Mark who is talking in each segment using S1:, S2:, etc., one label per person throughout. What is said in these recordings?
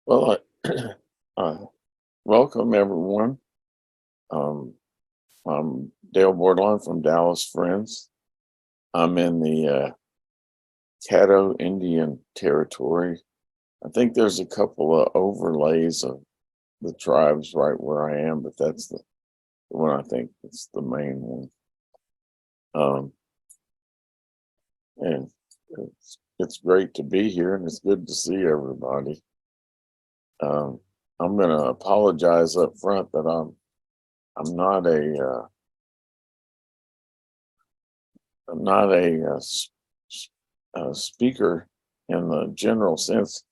S1: Well, welcome everyone. Um, I'm Dale Bordelon from Dallas Friends. I'm in the Caddo Indian Territory. I think there's a couple of overlays of the tribes right where I am, but that's the one I think it's the main one. And it's great to be here, and it's good to see everybody. I'm going to apologize up front that I'm not a speaker in the general sense.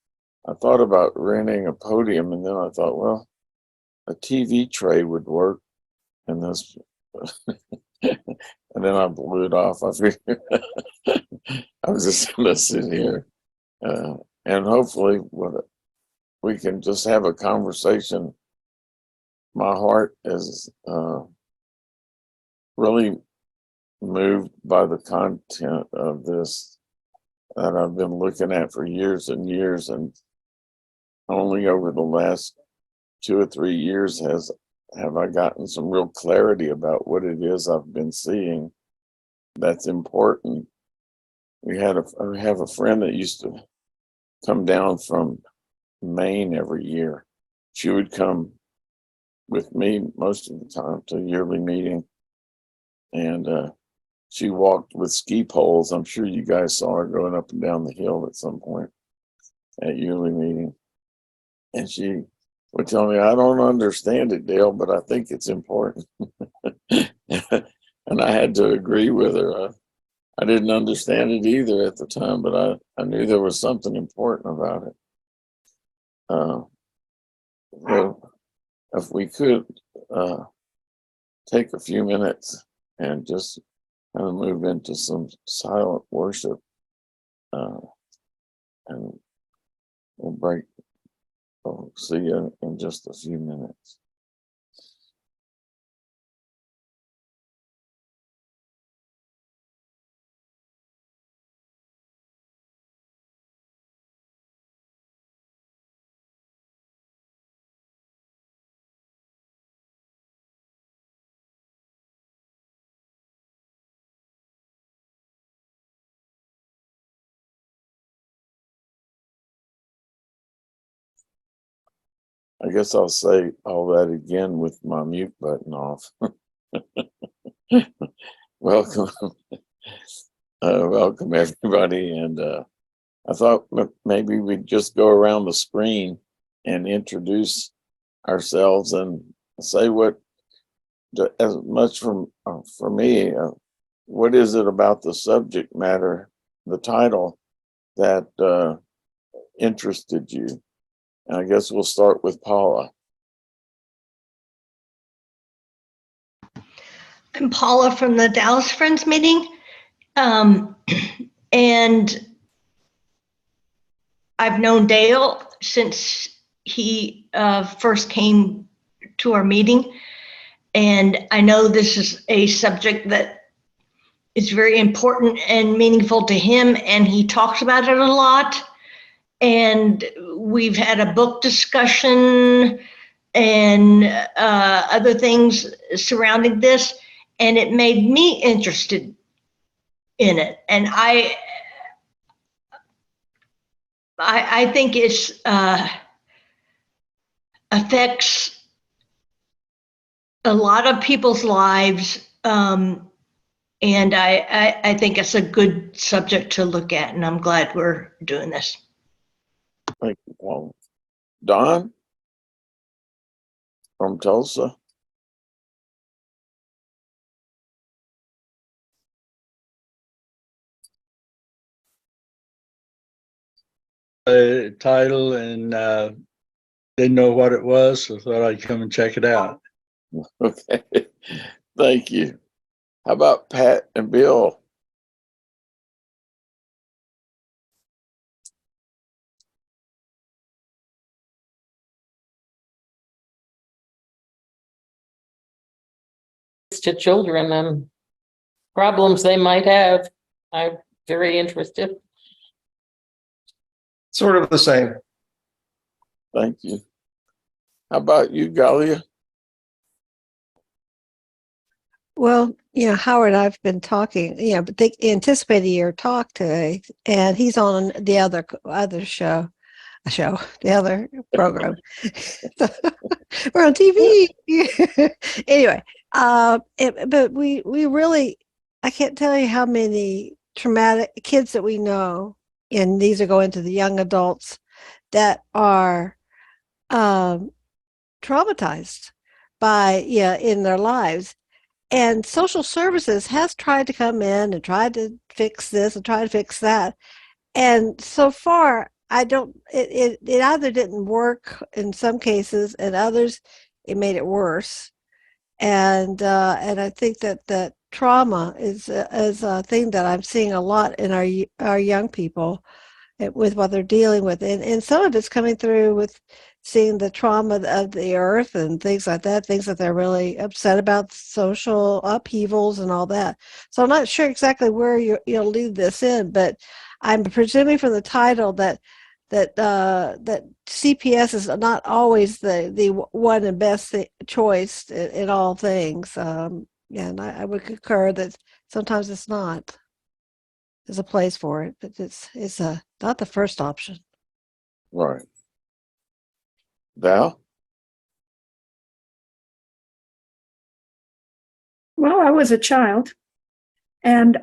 S1: I thought about renting a podium, and then I thought, well, a TV tray would work, and this, and then I blew it off. I figured I was just going to sit here, and hopefully, we can just have a conversation. My heart is really moved by the content of this that I've been looking at for years and years, and only over the last 2 or 3 years have I gotten some real clarity about what it is I've been seeing that's important. I have a friend that used to come down from Maine every year. She would come with me most of the time to a yearly meeting, and she walked with ski poles. I'm sure you guys saw her going up and down the hill at some point at yearly meeting. And she would tell me, I don't understand it, Dale, but I think it's important. And I had to agree with her. I didn't understand it either at the time, but I knew there was something important about it. So if we could take a few minutes and just kind of move into some silent worship, and we'll see you in just a few minutes. I guess I'll say all that again with my mute button off. Welcome, welcome everybody. And I thought maybe we'd just go around the screen and introduce ourselves and say as much for me, what is it about the subject matter, the title, that interested you? And I guess we'll start with Paula.
S2: I'm Paula from the Dallas Friends meeting. And I've known Dale since he first came to our meeting. And I know this is a subject that is very important and meaningful to him, and he talks about it a lot. And we've had a book discussion and other things surrounding this, and it made me interested in it. And I think it's affects a lot of people's lives, and I think it's a good subject to look at, and I'm glad we're doing this.
S1: Thank you, Paula. Don from Tulsa.
S3: Title and didn't know what it was, so thought I'd come and check it out.
S1: Okay, thank you. How about Pat and Bill?
S4: To children and problems they might have. I'm very interested.
S5: Sort of the same.
S1: Thank you. How about you, Galia?
S5: Well, Howard, I've been talking, but they anticipated your talk today, and he's on the other the other program. We're on TV. Anyway, but we really, I can't tell you how many traumatic kids that we know, and these are going to the young adults that are traumatized in their lives. And social services has tried to come in and tried to fix this and try to fix that. And so far, it either didn't work in some cases, and others, it made it worse. And I think that trauma is a thing that I'm seeing a lot in our young people with what they're dealing with. And some of it's coming through with seeing the trauma of the earth and things like that, things that they're really upset about, social upheavals and all that. So I'm not sure exactly where you'll lead this in, but I'm presuming from the title that CPS is not always the one and best choice in all things. And I would concur that sometimes it's not. There's a place for it, but it's not the first option.
S1: Right. Val?
S6: Well, I was a child, and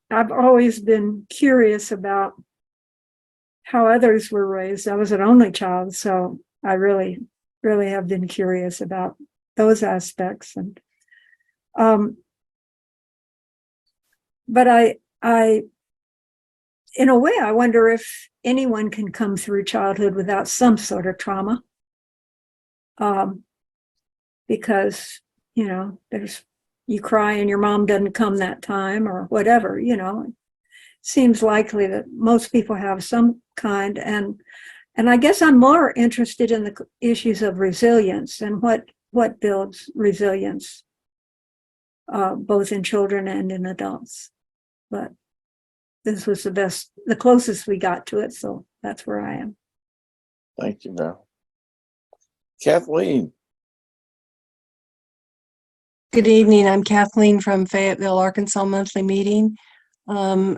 S6: I've always been curious about how others were raised. I was an only child, so I really, really have been curious about those aspects. And but I, in a way, I wonder if anyone can come through childhood without some sort of trauma. Because, you cry and your mom doesn't come that time or whatever, seems likely that most people have some kind. And I guess I'm more interested in the issues of resilience and what builds resilience, both in children and in adults. But this was the closest we got to it. So that's where I am.
S1: Thank you, Val. Kathleen?
S7: Good evening. I'm Kathleen from Fayetteville, Arkansas Monthly Meeting. I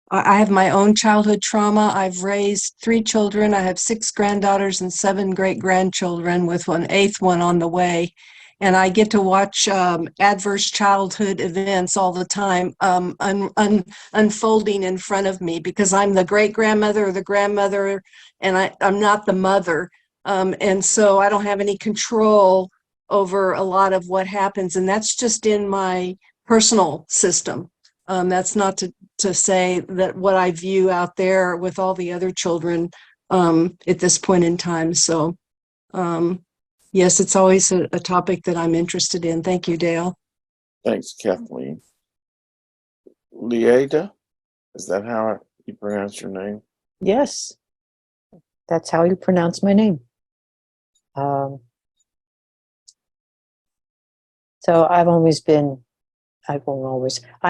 S7: have my own childhood trauma. I've raised 3 children. I have 6 granddaughters and 7 great-grandchildren, with an 8th one on the way. And I get to watch adverse childhood events all the time unfolding in front of me, because I'm the great-grandmother or the grandmother, and I'm not the mother. And so I don't have any control over a lot of what happens. And that's just in my personal system. That's not to say that what I view out there with all the other children at this point in time. So, yes, it's always a topic that I'm interested in. Thank you, Dale.
S1: Thanks, Kathleen. Lieta? Is that how you pronounce your name?
S8: Yes, that's how you pronounce my name. So I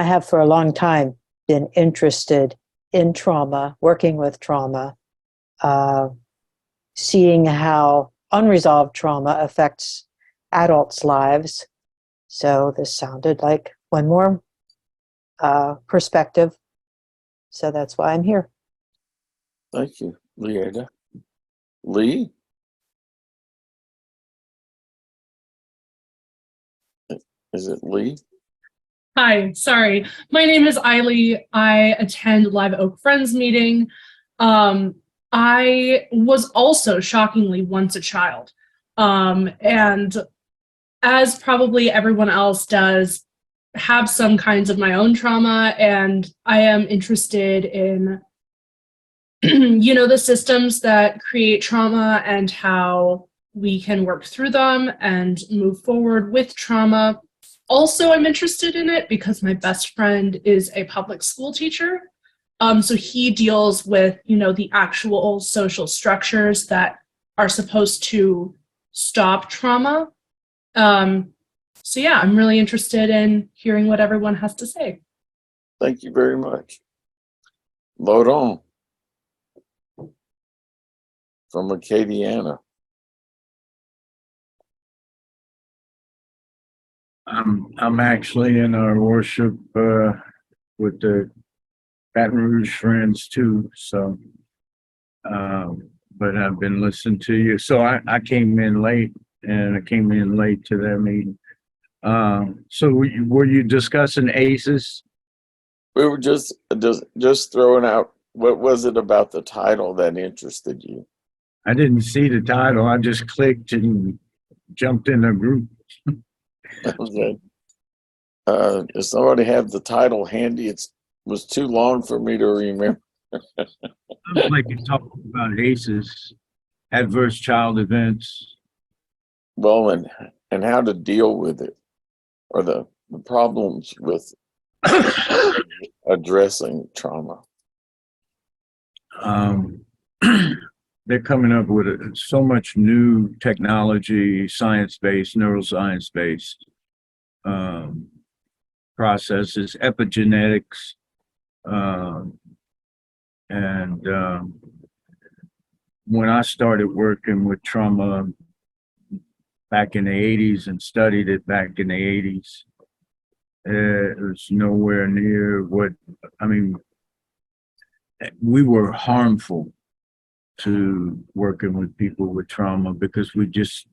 S8: have for a long time been interested in trauma, working with trauma, seeing how unresolved trauma affects adults' lives. So this sounded like one more perspective. So that's why I'm here.
S1: Thank you, Lieta. Lee? Is it Lee?
S9: Hi, sorry. My name is Eiley. I attend Live Oak Friends meeting. I was also shockingly once a child. And as probably everyone else does, have some kinds of my own trauma, and I am interested in the systems that create trauma and how we can work through them and move forward with trauma. Also, I'm interested in it because my best friend is a public school teacher. So he deals with, the actual social structures that are supposed to stop trauma. So yeah, I'm really interested in hearing what everyone has to say.
S1: Thank you very much. Load on. From Acadiana.
S10: I'm actually in our worship with the Baton Rouge Friends too. So, but I've been listening to you. So I came in late, and I came in late to that meeting. So were you discussing ACEs?
S1: We were just throwing out, what was it about the title that interested you?
S10: I didn't see the title. I just clicked and jumped in a group.
S1: Okay. If somebody had the title handy, it was too long for me to remember.
S10: I'd like to talk about ACEs, adverse child events.
S1: Well, and how to deal with it, or the problems with addressing trauma.
S10: They're coming up with so much new technology, science-based, neuroscience-based processes, epigenetics, and when I started working with trauma back in the 80s and studied it back in the 80s, it was nowhere near what, I mean, we were harmful to working with people with trauma because we just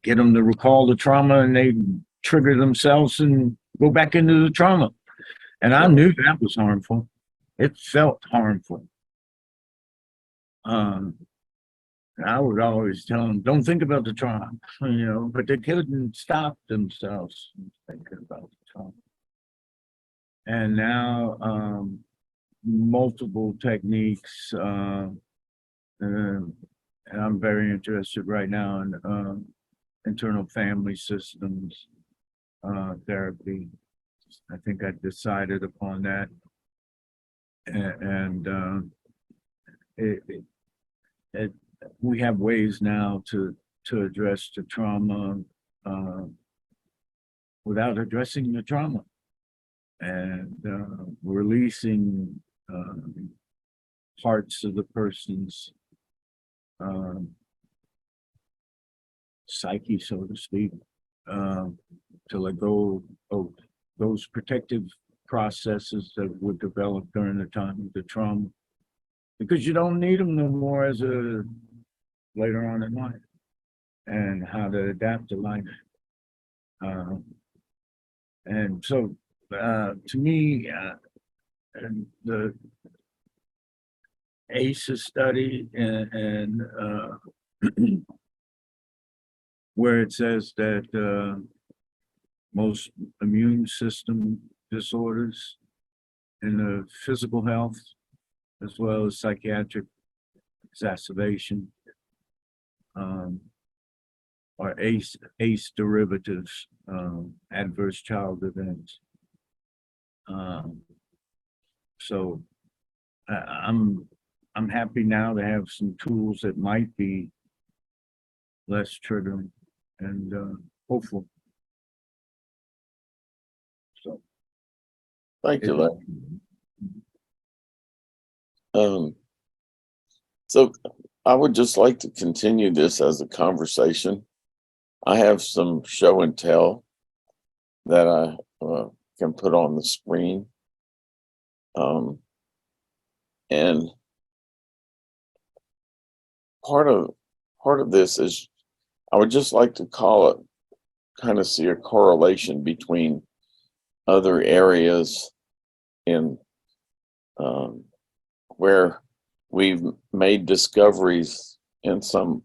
S10: get them to recall the trauma and they trigger themselves and go back into the trauma. And I knew that was harmful. It felt harmful. I would always tell them, don't think about the trauma, but they couldn't stop themselves from thinking about the trauma. And now, multiple techniques, and I'm very interested right now in internal family systems therapy. I think I decided upon that, and we have ways now to address the trauma without addressing the trauma, and releasing parts of the person's psyche, so to speak, to let go of those protective processes that were developed during the time of the trauma, because you don't need them no more as a later on in life, and how to adapt to life. And so, to me, the ACEs study and where it says that most immune system disorders in the physical health, as well as psychiatric exacerbation, are ACE derivatives, adverse child events. So I'm happy now to have some tools that might be less triggering and hopeful. So
S1: Thank you, Larry. So I would just like to continue this as a conversation. I have some show and tell that I can put on the screen. And part of this is, I would just like to call it, kind of see a correlation between other areas in where we've made discoveries in some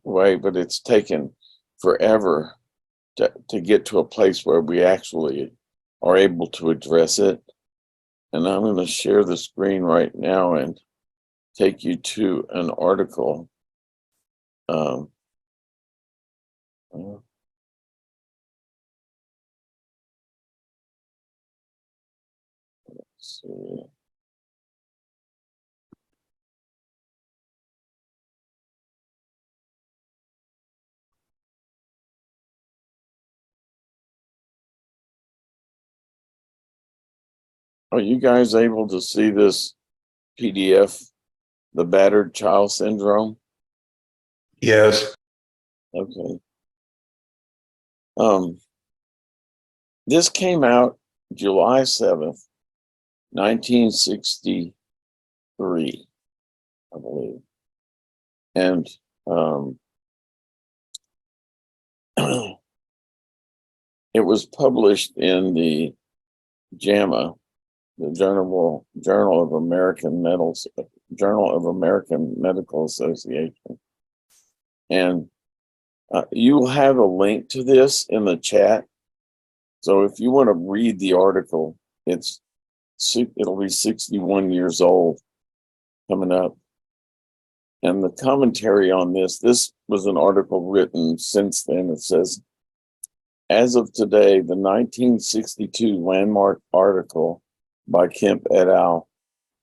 S1: way, but it's taken forever to get to a place where we actually are able to address it. And I'm going to share the screen right now and take you to an article. Let's see. Are you guys able to see this PDF, the battered child syndrome?
S11: Yes.
S1: Okay. This came out July 7th, 1963, I believe. And it was published in the JAMA, the Journal of American Medical Association. And you'll have a link to this in the chat. So if you want to read the article, it'll be 61 years old coming up. And the commentary on this was an article written since then. It says, as of today, the 1962 landmark article by Kemp et al.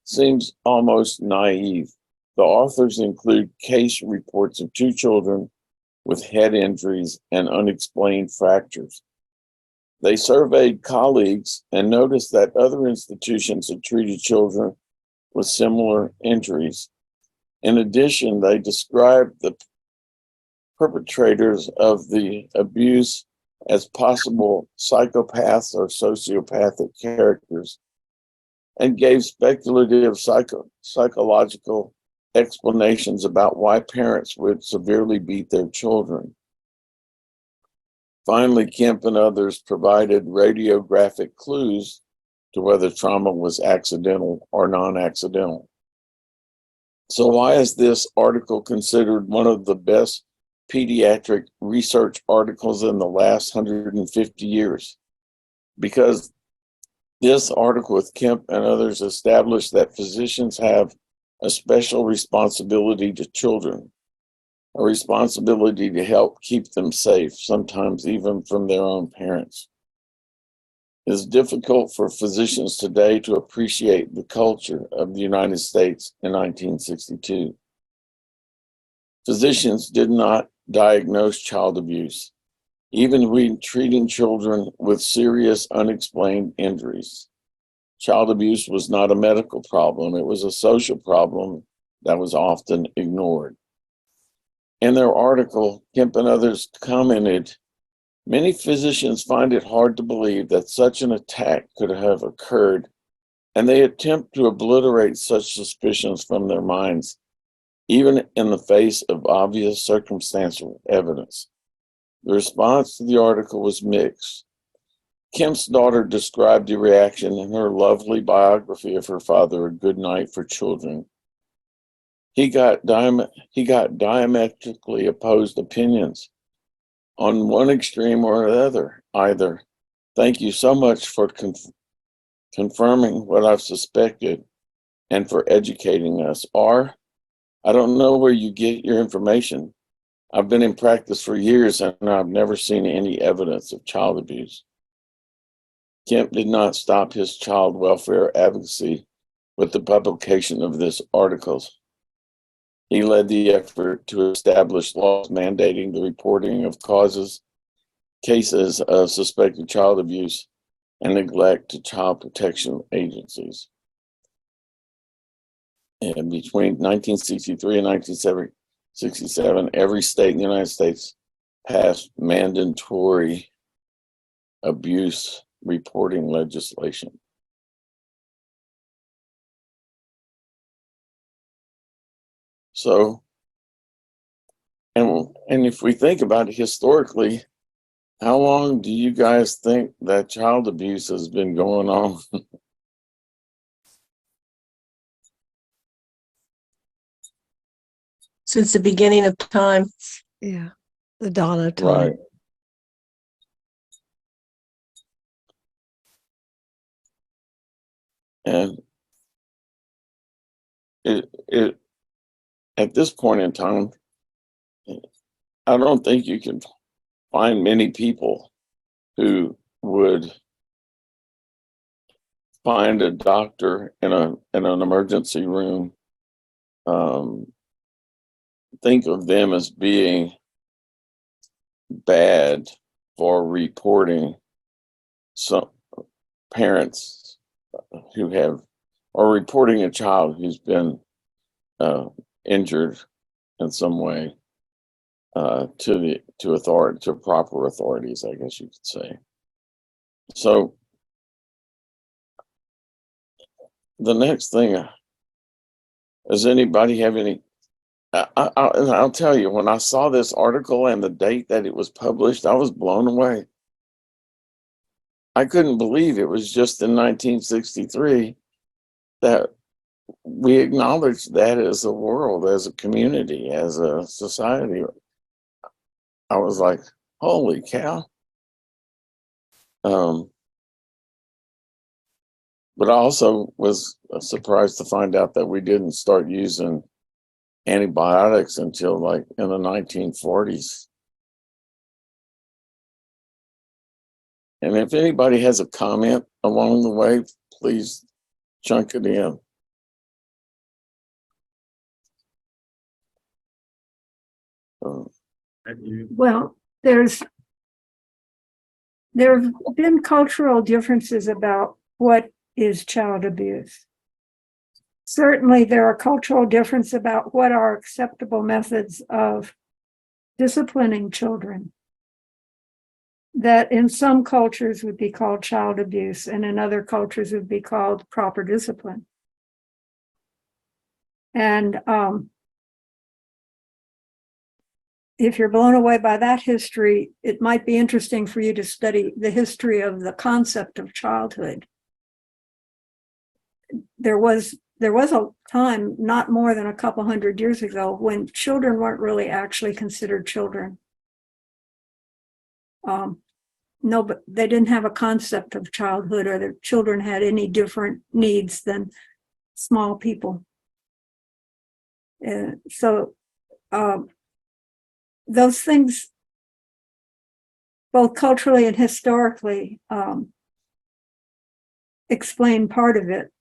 S1: Seems almost naive. The authors include case reports of 2 children with head injuries and unexplained fractures. They surveyed colleagues and noticed that other institutions had treated children with similar injuries. In addition, they described the perpetrators of the abuse as possible psychopaths or sociopathic characters and gave speculative psychological explanations about why parents would severely beat their children. Finally, Kemp and others provided radiographic clues to whether trauma was accidental or non-accidental. So why is this article considered one of the best pediatric research articles in the last 150 years? Because this article with Kemp and others established that physicians have a special responsibility to children, a responsibility to help keep them safe, sometimes even from their own parents. It is difficult for physicians today to appreciate the culture of the United States in 1962. Physicians did not diagnose child abuse, even when treating children with serious unexplained injuries. Child abuse was not a medical problem, it was a social problem that was often ignored. In their article, Kemp and others commented, many physicians find it hard to believe that such an attack could have occurred, and they attempt to obliterate such suspicions from their minds, even in the face of obvious circumstantial evidence. The response to the article was mixed. Kemp's daughter described the reaction in her lovely biography of her father, A Good Night for Children. He got diametrically opposed opinions on one extreme or the other. Either, thank you so much for confirming what I've suspected and for educating us, or I don't know where you get your information. I've been in practice for years and I've never seen any evidence of child abuse. Kemp did not stop his child welfare advocacy with the publication of this article. He led the effort to establish laws mandating the reporting of cases of suspected child abuse and neglect to child protection agencies. And between 1963 and 1967, every state in the United States passed mandatory abuse reporting legislation. So, and if we think about it historically, how long do you guys think that child abuse has been going on?
S7: Since the beginning of time.
S5: Yeah, the dawn of time.
S1: Right. And it at this point in time, I don't think you can find many people who would find a doctor in an emergency room, think of them as being bad for reporting some parents who have or reporting a child who's been injured in some way to proper authorities, I guess you could say. So the next thing, does anybody have any? I'll tell you, when I saw this article and the date that it was published, I was blown away. I couldn't believe it was just in 1963 that we acknowledged that as a world, as a community, as a society. I was like, holy cow. But I also was surprised to find out that we didn't start using antibiotics until like in the 1940s. And if anybody has a comment along the way, please chunk it in.
S6: Well, there have been cultural differences about what is child abuse. Certainly, there are cultural differences about what are acceptable methods of disciplining children that in some cultures would be called child abuse and in other cultures would be called proper discipline. And if you're blown away by that history, it might be interesting for you to study the history of the concept of childhood. There was a time, not more than a couple hundred years ago, when children weren't really actually considered children. No, but they didn't have a concept of childhood, or their children had any different needs than small people. So those things, both culturally and historically, explain part of it.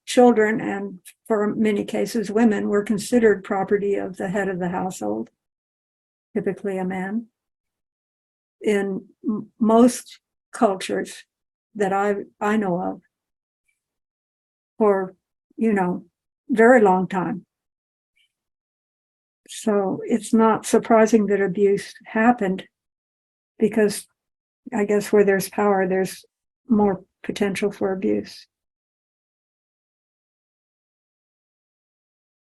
S6: Children, and for many cases women, were considered property of the head of the household, typically a man. In most cultures that I know of, for very long time. So it's not surprising that abuse happened, because I guess where there's power, there's more potential for abuse.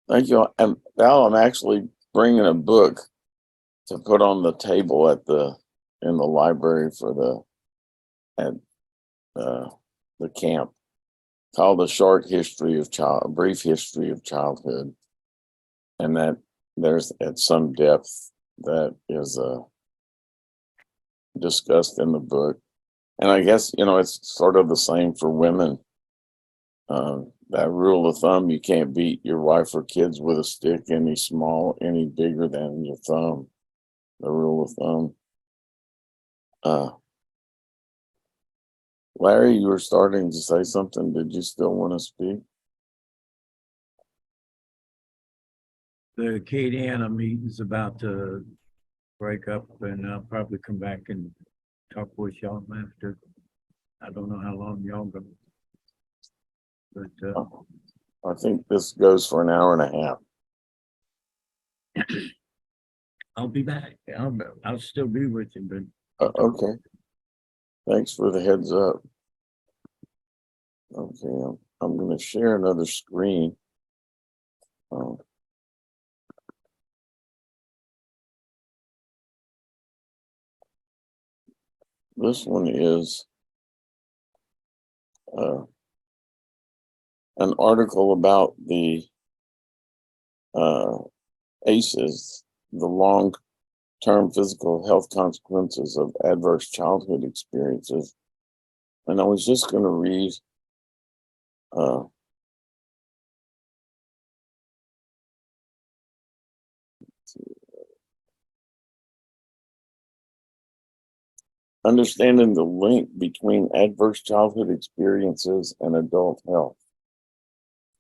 S1: Thank you. And Val, I'm actually bringing a book to put on the table in the library for the camp, called A Brief History of Childhood. And that there's at some depth that is discussed in the book. And I guess, it's sort of the same for women. That rule of thumb, you can't beat your wife or kids with a stick any bigger than your thumb. The rule of thumb. Larry, you were starting to say something. Did you still want to speak?
S10: The Kate Anna meeting's about to break up, and I'll probably come back and talk with y'all after. I don't know how long y'all go. But
S1: I think this goes for an hour and a half.
S10: I'll be back. I'll still be with you, but
S1: Okay. Thanks for the heads up. Okay, I'm going to share another screen. This one is an article about the ACEs, the long-term physical health consequences of adverse childhood experiences. And I was just going to read understanding the link between adverse childhood experiences and adult health.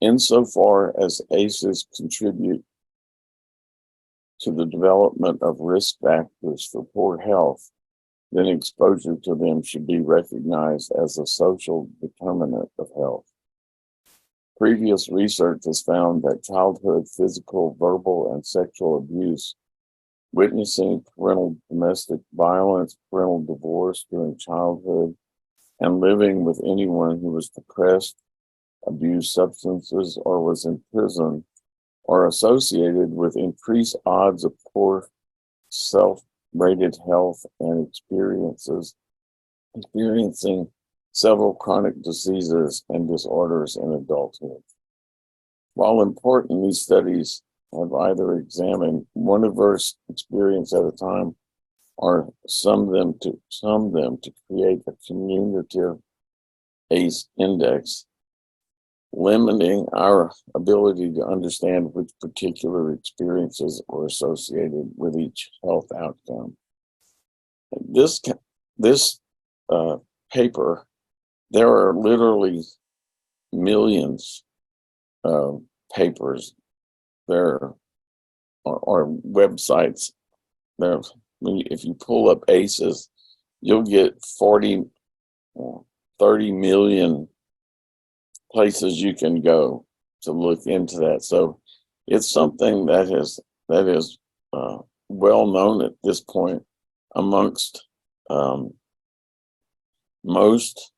S1: Insofar as ACEs contribute to the development of risk factors for poor health, then exposure to them should be recognized as a social determinant of health. Previous research has found that childhood physical, verbal, and sexual abuse, witnessing parental domestic violence, parental divorce during childhood, and living with anyone who was depressed, abused substances, or was in prison are associated with increased odds of poor self-rated health and experiencing several chronic diseases and disorders in adulthood. While important, these studies have either examined one adverse experience at a time or sum them to create a cumulative ACE index, limiting our ability to understand which particular experiences are associated with each health outcome. This paper, there are literally millions of papers there are websites there. If you pull up ACEs, you'll get 40, 30 million places you can go to look into that. So it's something that is well known at this point amongst most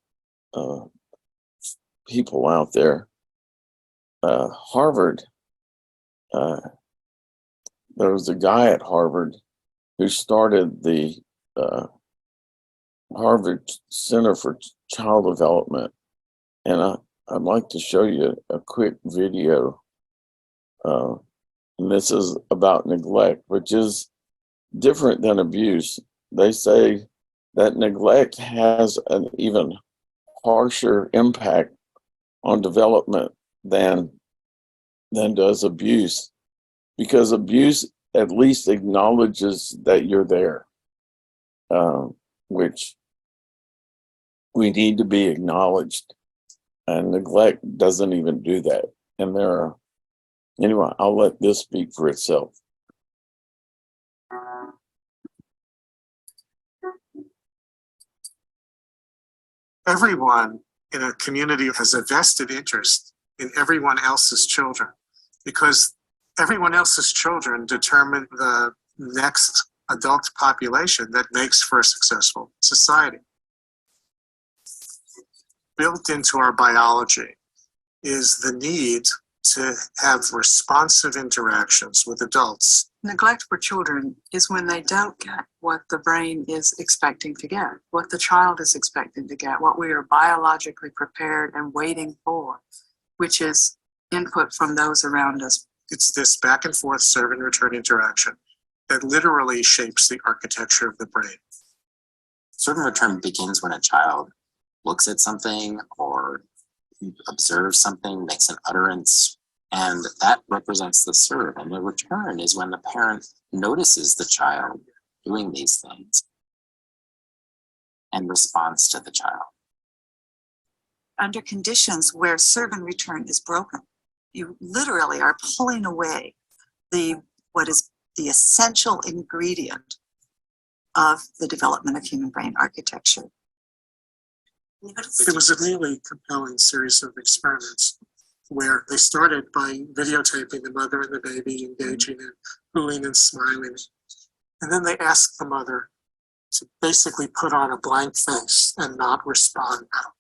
S1: people out there. Harvard, there was a guy at Harvard who started the Harvard Center for Child Development. And I'd like to show you a quick video. And this is about neglect, which is different than abuse. They say that neglect has an even harsher impact on development than does abuse, because abuse at least acknowledges that you're there, which we need to be acknowledged, and neglect doesn't even do that. And anyway, I'll let this speak for itself.
S12: Everyone in a community has a vested interest in everyone else's children, because everyone else's children determine the next adult population that makes for a successful society. Built into our biology is the need to have responsive interactions with adults.
S13: Neglect for children is when they don't get what the brain is expecting to get, what the child is expecting to get, what we are biologically prepared and waiting for, which is input from those around us.
S12: It's this back and forth serve and return interaction that literally shapes the architecture of the brain.
S14: Serve and return begins when a child looks at something or observes something, makes an utterance, and that represents the serve. And the return is when the parent notices the child doing these things and responds to the child.
S13: Under conditions where serve and return is broken, you literally are pulling away what is the essential ingredient of the development of human brain architecture.
S12: It was a really compelling series of experiments where they started by videotaping the mother and the baby engaging in cooing and smiling. And then they asked the mother to basically put on a blank face and not respond at all.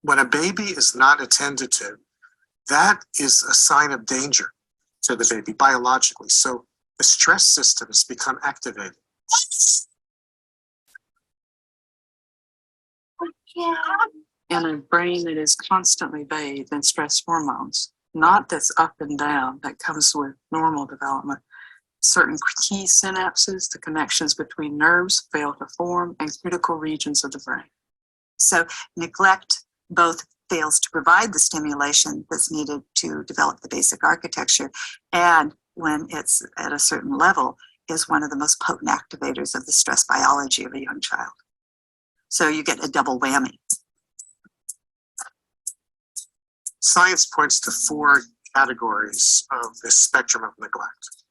S12: When a baby is not attended to, that is a sign of danger to the baby biologically. So the stress systems become activated.
S13: In a brain that is constantly bathed in stress hormones, not that's up and down, that comes with normal development. Certain key synapses, the connections between nerves, fail to form, and critical regions of the brain.
S15: So neglect both fails to provide the stimulation that's needed to develop the basic architecture, and when it's at a certain level, is one of the most potent activators of the stress biology of a young child. So you get a double whammy.
S12: Science points to 4 categories of this spectrum of neglect.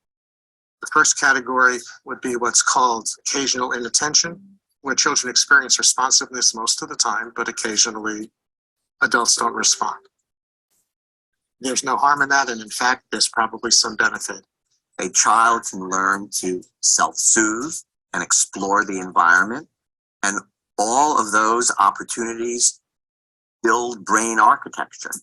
S12: The first category would be what's called occasional inattention. where children experience responsiveness most of the time, but occasionally adults don't respond. There's no harm in that, and in fact, there's probably some benefit.
S14: A child can learn to self-soothe and explore the environment, and all of those opportunities build brain architecture.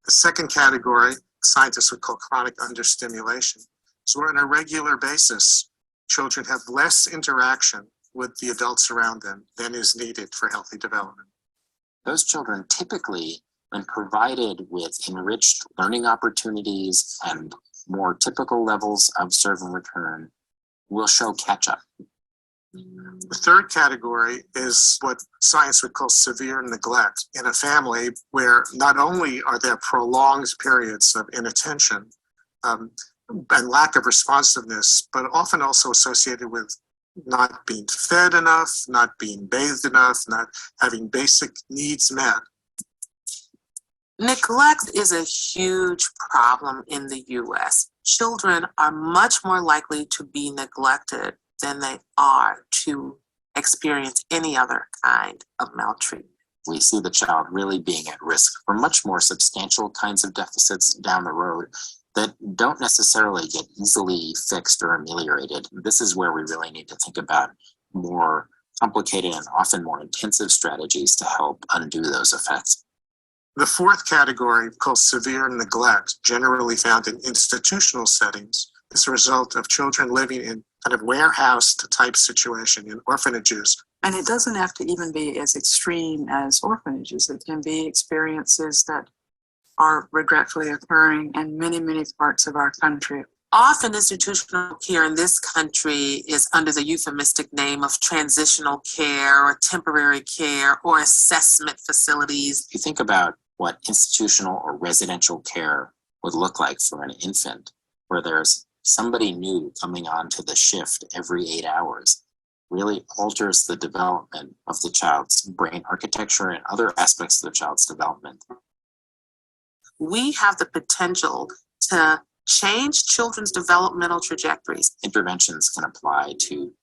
S12: The second category, scientists would call chronic understimulation. So where on a regular basis, children have less interaction with the adults around them than is needed for healthy development.
S14: Those children typically, when provided with enriched learning opportunities and more typical levels of serve and return, will show catch-up.
S12: The third category is what science would call severe neglect in a family where not only are there prolonged periods of inattention and lack of responsiveness, but often also associated with not being fed enough, not being bathed enough, not having basic needs met.
S13: Neglect is a huge problem in the US. Children are much more likely to be neglected than they are to experience any other kind of maltreatment.
S14: We see the child really being at risk for much more substantial kinds of deficits down the road that don't necessarily get easily fixed or ameliorated. This is where we really need to think about more complicated and often more intensive strategies to help undo those effects.
S12: The fourth category, called severe neglect, generally found in institutional settings, is a result of children living in kind of warehouse type situation in orphanages.
S13: And it doesn't have to even be as extreme as orphanages. It can be experiences that are regretfully occurring in many, many parts of our country.
S16: Often institutional care in this country is under the euphemistic name of transitional care or temporary care or assessment facilities.
S14: If you think about what institutional or residential care would look like for an infant, where there's somebody new coming onto the shift every 8 hours, really alters the development of the child's brain architecture and other aspects of the child's development.
S16: We have the potential to change children's developmental trajectories.
S14: Interventions can apply to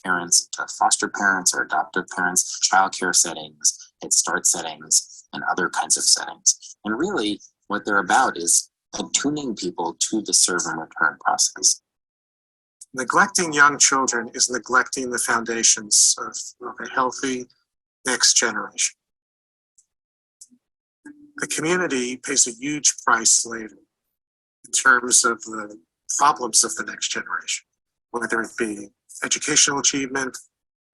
S14: parents, to foster parents or adoptive parents, childcare settings, Head Start settings, and other kinds of settings. And really, what they're about is attuning people to the serve and return process.
S12: Neglecting young children is neglecting the foundations of a healthy next generation. The community pays a huge price later in terms of the problems of the next generation, whether it be educational achievement,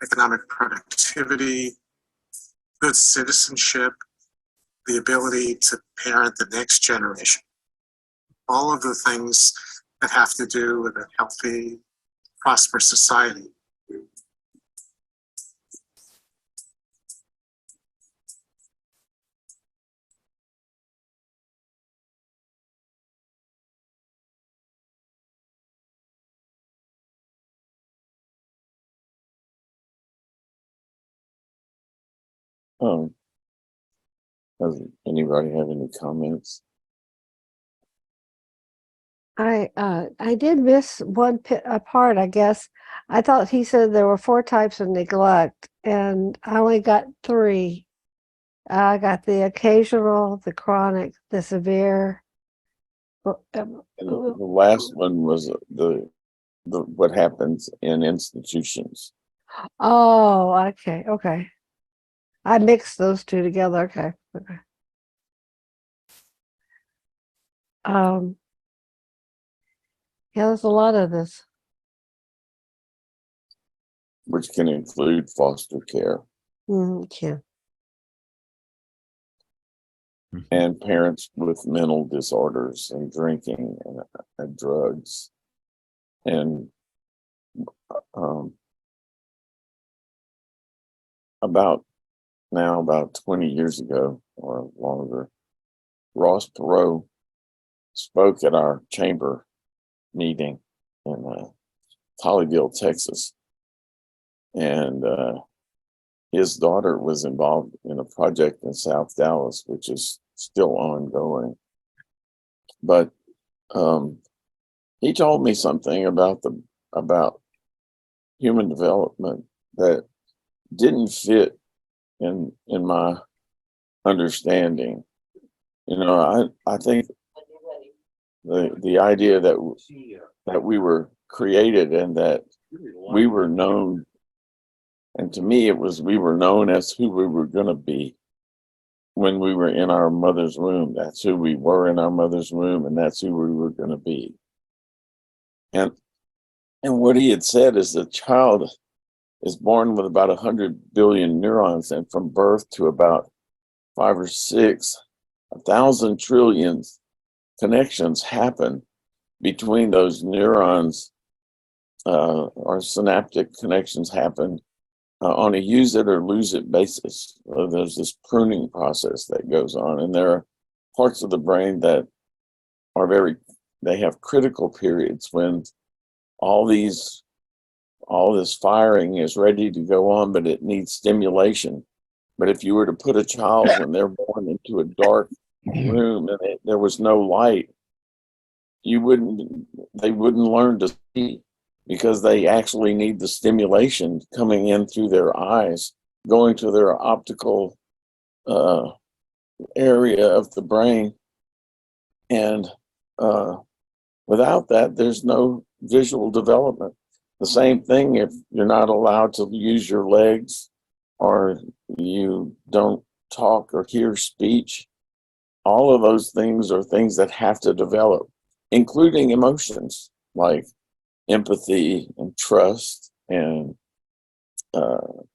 S12: economic productivity, good citizenship, the ability to parent the next generation. All of the things that have to do with a healthy, prosperous society.
S1: Does anybody have any comments?
S5: I did miss a part, I guess. I thought he said there were 4 types of neglect, and I only got 3. I got the occasional, the chronic, the severe.
S1: The last one was the what happens in institutions.
S5: Oh, okay. I mixed those 2 together. Okay. Yeah, there's a lot of this.
S1: Which can include foster care.
S5: Yeah.
S1: And parents with mental disorders and drinking and drugs. And about 20 years ago or longer, Ross Perot spoke at our chamber meeting in Hollyville, Texas. And his daughter was involved in a project in South Dallas, which is still ongoing. But he told me something about human development that didn't fit in my understanding. You know, I think the idea that we were created and that we were known, and to me it was we were known as who we were going to be when we were in our mother's womb. That's who we were in our mother's womb, and that's who we were going to be. And what he had said is the child is born with about 100 billion neurons, and from birth to about 5 or 6, 1,000 trillion connections happen between those neurons, or synaptic connections happen on a use it or lose it basis. There's this pruning process that goes on, and there are parts of the brain that are they have critical periods when all this firing is ready to go on, but it needs stimulation. But if you were to put a child when they're born into a dark room and there was no light, they wouldn't learn to see, because they actually need the stimulation coming in through their eyes, going to their optical area of the brain. And without that, there's no visual development. The same thing if you're not allowed to use your legs, or you don't talk or hear speech. All of those things are things that have to develop, including emotions like empathy and trust. And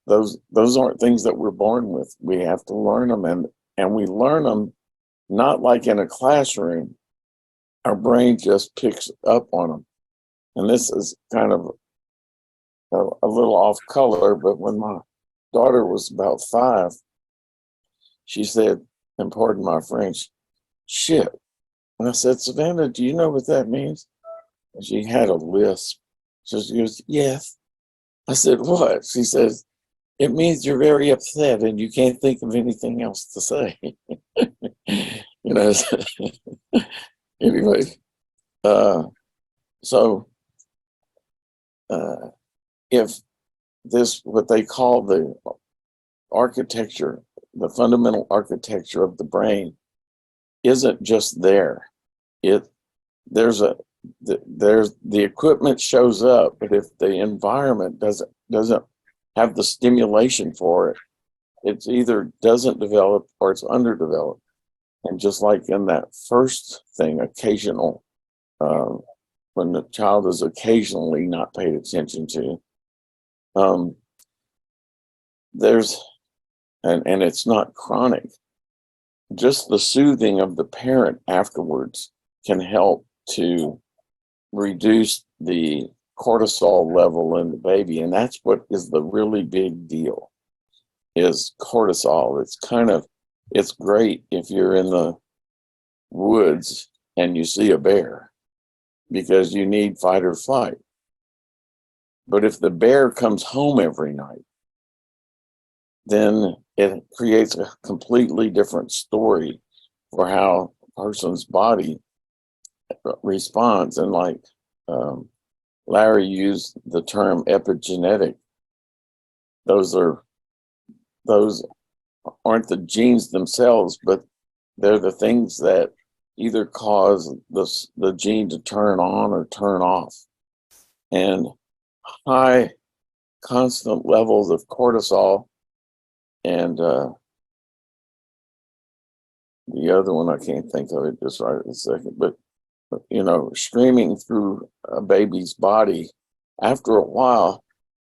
S1: those aren't things that we're born with. We have to learn them, and we learn them not like in a classroom. Our brain just picks up on them. And this is kind of a little off color, but when my daughter was about 5, she said, and pardon my French, shit. And I said, Savannah, do you know what that means? And she had a lisp. So she goes, yes. I said, what? She says, it means you're very upset and you can't think of anything else to say. You know, anyway, if this, what they call the architecture, the fundamental architecture of the brain isn't just there. There's the equipment shows up, but if the environment doesn't have the stimulation for it, it's either doesn't develop or it's underdeveloped. And just like in that first thing, occasional, when the child is occasionally not paid attention to, there's, and it's not chronic, just the soothing of the parent afterwards can help to reduce the cortisol level in the baby. And that's what is the really big deal, is cortisol. It's great if you're in the woods and you see a bear, because you need fight or flight. But if the bear comes home every night, then it creates a completely different story for how a person's body responds. And like Larry used the term epigenetic, those aren't the genes themselves, but they're the things that either cause the gene to turn on or turn off. And high constant levels of cortisol and the other one, I can't think of it just right at a second, but you know, streaming through a baby's body, after a while,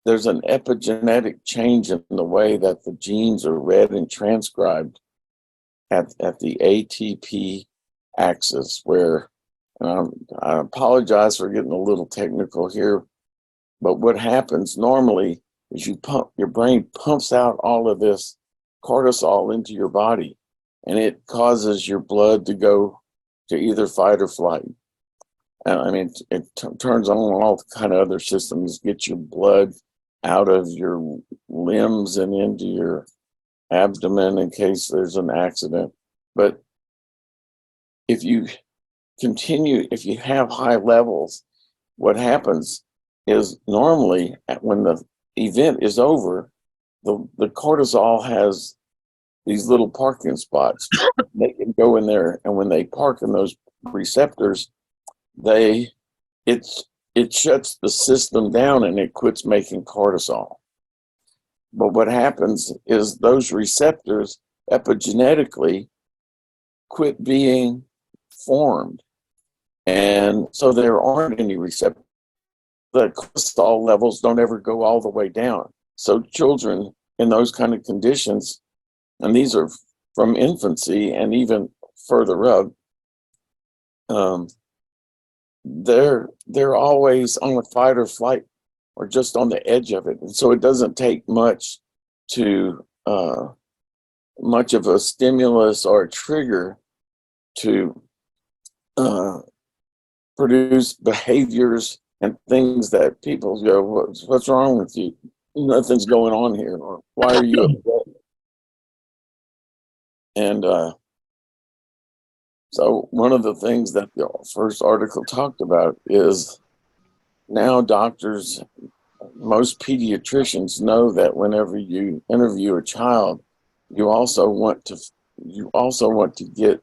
S1: there's an epigenetic change in the way that the genes are read and transcribed at the ATP axis, where, and I apologize for getting a little technical here, but what happens normally is your brain pumps out all of this cortisol into your body, and it causes your blood to go to either fight or flight. I mean, it turns on all kind of other systems, get your blood out of your limbs and into your abdomen in case there's an accident. But if you have high levels, what happens is normally when the event is over, the cortisol has these little parking spots. They can go in there, and when they park in those receptors, it shuts the system down and it quits making cortisol. But what happens is those receptors epigenetically quit being formed. And so there aren't any receptors. The cortisol levels don't ever go all the way down. So children in those kind of conditions, and these are from infancy and even further up, they're always on a fight or flight or just on the edge of it. And so it doesn't take much of a stimulus or a trigger to produce behaviors and things that people go, what's wrong with you? Nothing's going on here. Or why are you upset? And so one of the things that the first article talked about is now doctors, most pediatricians know that whenever you interview a child, you also want to get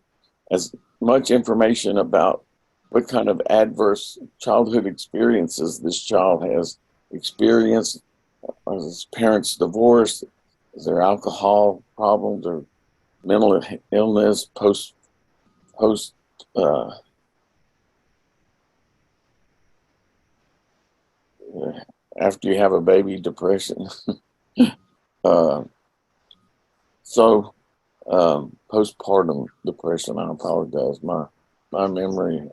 S1: as much information about what kind of adverse childhood experiences this child has experienced. Are his parents divorced? Is there alcohol problems or mental illness post after you have a baby, depression. Postpartum depression, I apologize. My memory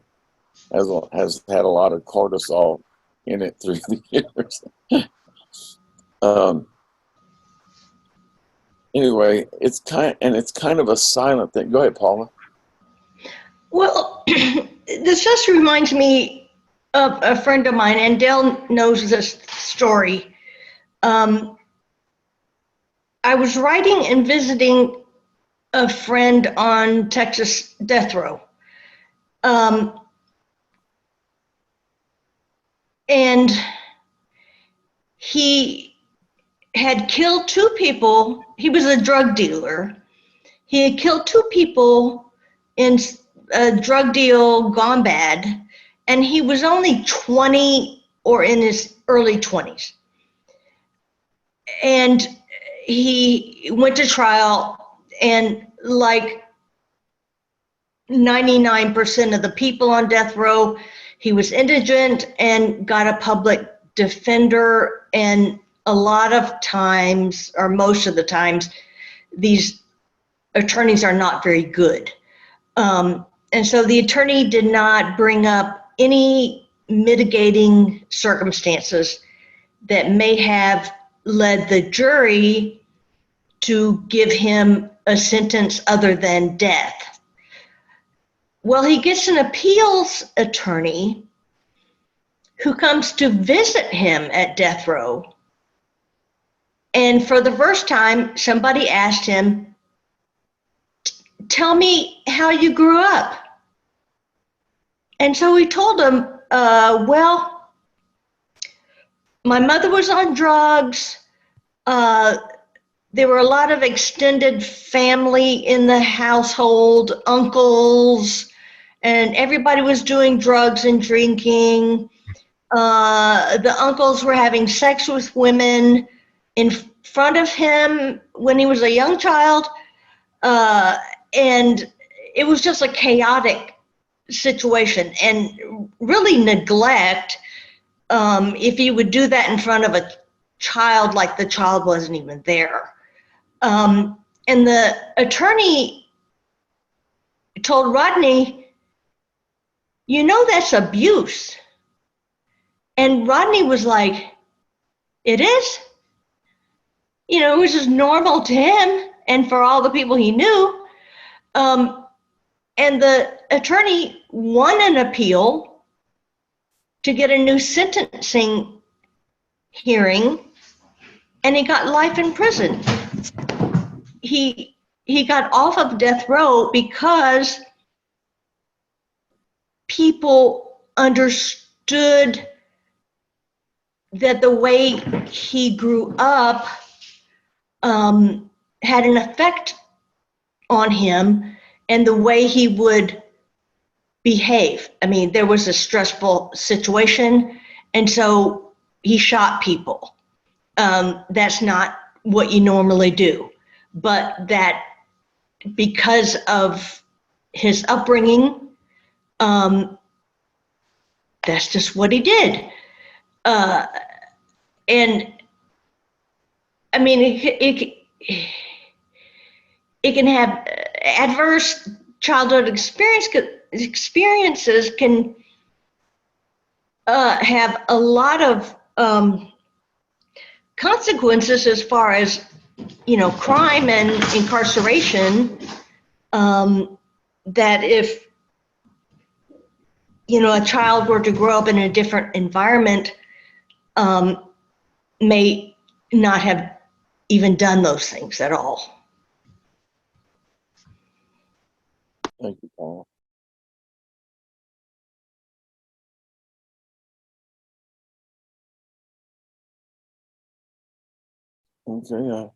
S1: has had a lot of cortisol in it through the years. Anyway, it's kind of a silent thing. Go ahead, Paula.
S2: Well, this just reminds me of a friend of mine, and Dale knows this story. I was writing and visiting a friend on Texas death row. And he had killed 2 people. He was a drug dealer. He had killed 2 people in a drug deal gone bad, and he was only 20 or in his early 20s. And he went to trial, and like 99% of the people on death row, he was indigent and got a public defender, and a lot of times, or most of the times, these attorneys are not very good. And so the attorney did not bring up any mitigating circumstances that may have led the jury to give him a sentence other than death. Well, he gets an appeals attorney who comes to visit him at death row. And for the first time, somebody asked him, "Tell me how you grew up." And so he told him, well, my mother was on drugs. There were a lot of extended family in the household, uncles, and everybody was doing drugs and drinking. The uncles were having sex with women in front of him when he was a young child. And it was just a chaotic situation, and really neglect. If you would do that in front of a child, like the child wasn't even there. And the attorney told Rodney, "You know that's abuse." And Rodney was like, "It is?" You know, it was just normal to him and for all the people he knew. And the attorney won an appeal to get a new sentencing hearing, and he got life in prison. He got off of death row because people understood that the way he grew up had an effect on him and the way he would behave. I mean, there was a stressful situation, and so he shot people. That's not what you normally do, but that because of his upbringing, that's just what he did. And I mean, it can have adverse childhood experiences can have a lot of consequences as far as, crime and incarceration, that if, a child were to grow up in a different environment, may not have even done those things at all.
S1: Thank you, Paul. Okay,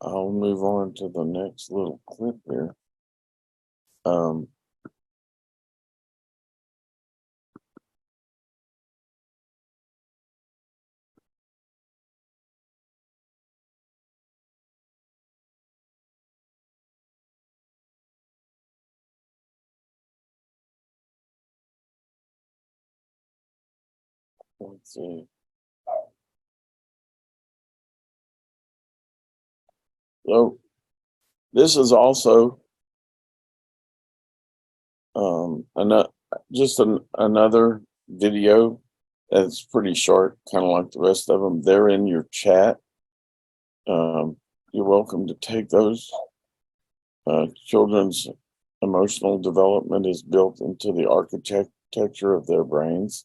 S1: I'll move on to the next little clip here. Let's see. So this is also another video that's pretty short, kind of like the rest of them. They're in your chat. You're welcome to take those. Children's emotional development is built into the architecture of their brains.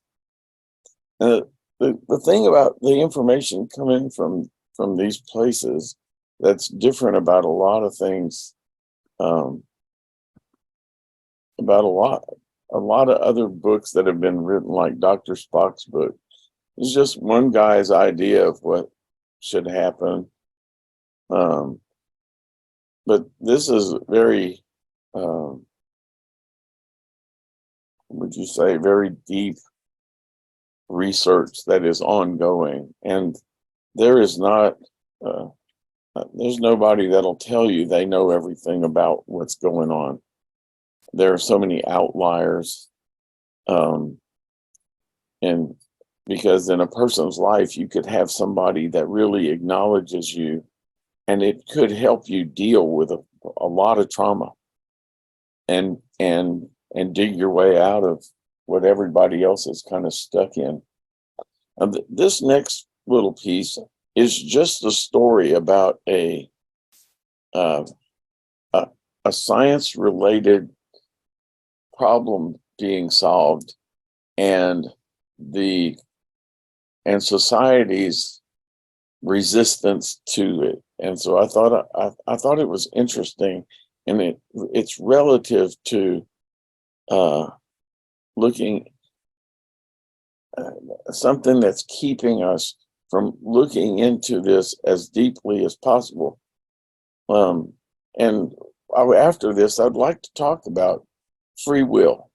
S1: The thing about the information coming from these places that's different about a lot of things, about a lot of other books that have been written, like Dr. Spock's book. It's just one guy's idea of what should happen. But this is very, would you say, very deep research that is ongoing. And there is not, there's nobody that'll tell you they know everything about what's going on. There are so many outliers. And because in a person's life, you could have somebody that really acknowledges you, and it could help you deal with a lot of trauma and dig your way out of what everybody else is kind of stuck in. And this next little piece is just a story about a science-related problem being solved, and society's resistance to it. And so I thought it was interesting, and it's relative to looking something that's keeping us from looking into this as deeply as possible. And after this, I'd like to talk about free will.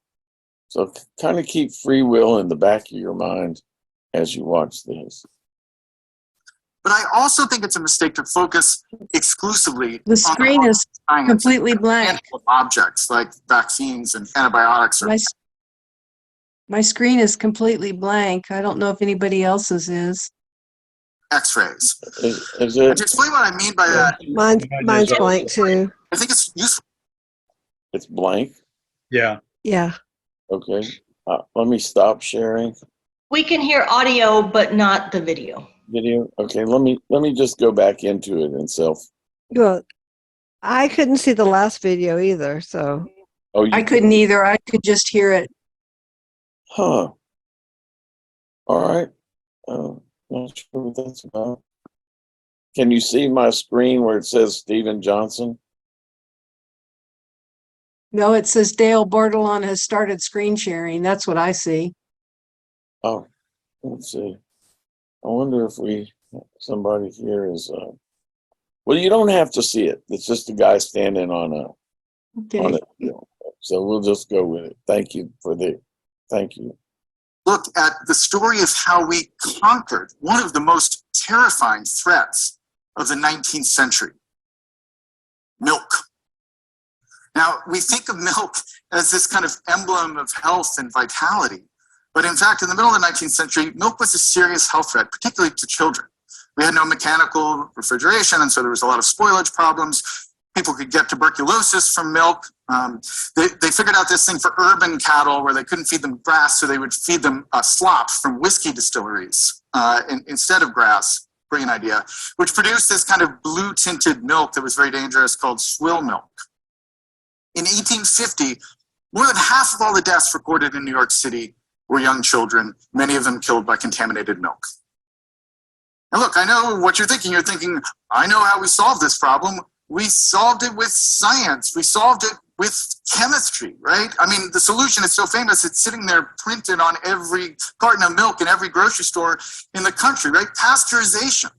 S1: So kind of keep free will in the back of your mind as you watch this.
S17: But I also think it's a mistake to focus exclusively
S7: The screen is completely blank.
S17: Objects like vaccines and antibiotics.
S7: My screen is completely blank. I don't know if anybody else's is.
S17: X-rays.
S1: Is it?
S17: To explain what I mean by that.
S5: Mine's blank too.
S17: I think it's useful.
S1: It's blank?
S3: Yeah.
S5: Yeah.
S1: Okay. Let me stop sharing.
S2: We can hear audio, but not the video.
S1: Video? Okay, let me just go back into it and
S5: Well, I couldn't see the last video either, so.
S1: Oh,
S7: I couldn't either. I could just hear it.
S1: Huh. All right. Not sure what that's about. Can you see my screen where it says Stephen Johnson?
S7: No, it says Dale Bordelon has started screen sharing. That's what I see.
S1: Oh, let's see. I wonder if somebody here is Well, you don't have to see it. It's just a guy standing on
S6: Okay.
S1: it. So we'll just go with it. Thank you.
S17: Look at the story of how we conquered one of the most terrifying threats of the 19th century: milk. Now, we think of milk as this kind of emblem of health and vitality, but in fact, in the middle of the 19th century, milk was a serious health threat, particularly to children. We had no mechanical refrigeration, and so there was a lot of spoilage problems. People could get tuberculosis from milk. They figured out this thing for urban cattle where they couldn't feed them grass, so they would feed them slop from whiskey distilleries instead of grass. Brilliant idea, which produced this kind of blue-tinted milk that was very dangerous called swill milk. In 1850, more than half of all the deaths recorded in New York City were young children, many of them killed by contaminated milk. And look, I know what you're thinking. You're thinking, I know how we solved this problem. We solved it with science. We solved it with chemistry, right? I mean, the solution is so famous, it's sitting there printed on every carton of milk in every grocery store in the country, right? Pasteurization.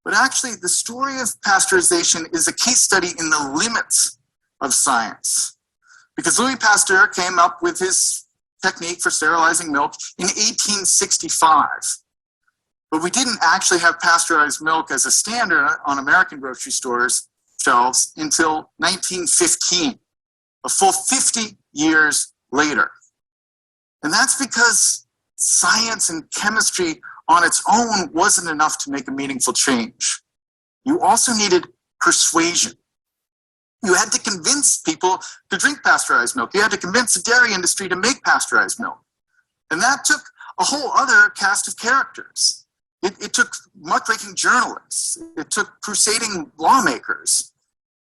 S17: But actually, the story of pasteurization is a case study in the limits of science. Because Louis Pasteur came up with his technique for sterilizing milk in 1865. But we didn't actually have pasteurized milk as a standard on American grocery stores' shelves until 1915, a full 50 years later. And that's because science and chemistry on its own wasn't enough to make a meaningful change. You also needed persuasion. You had to convince people to drink pasteurized milk. You had to convince the dairy industry to make pasteurized milk. And that took a whole other cast of characters. It took muckraking journalists. It took crusading lawmakers.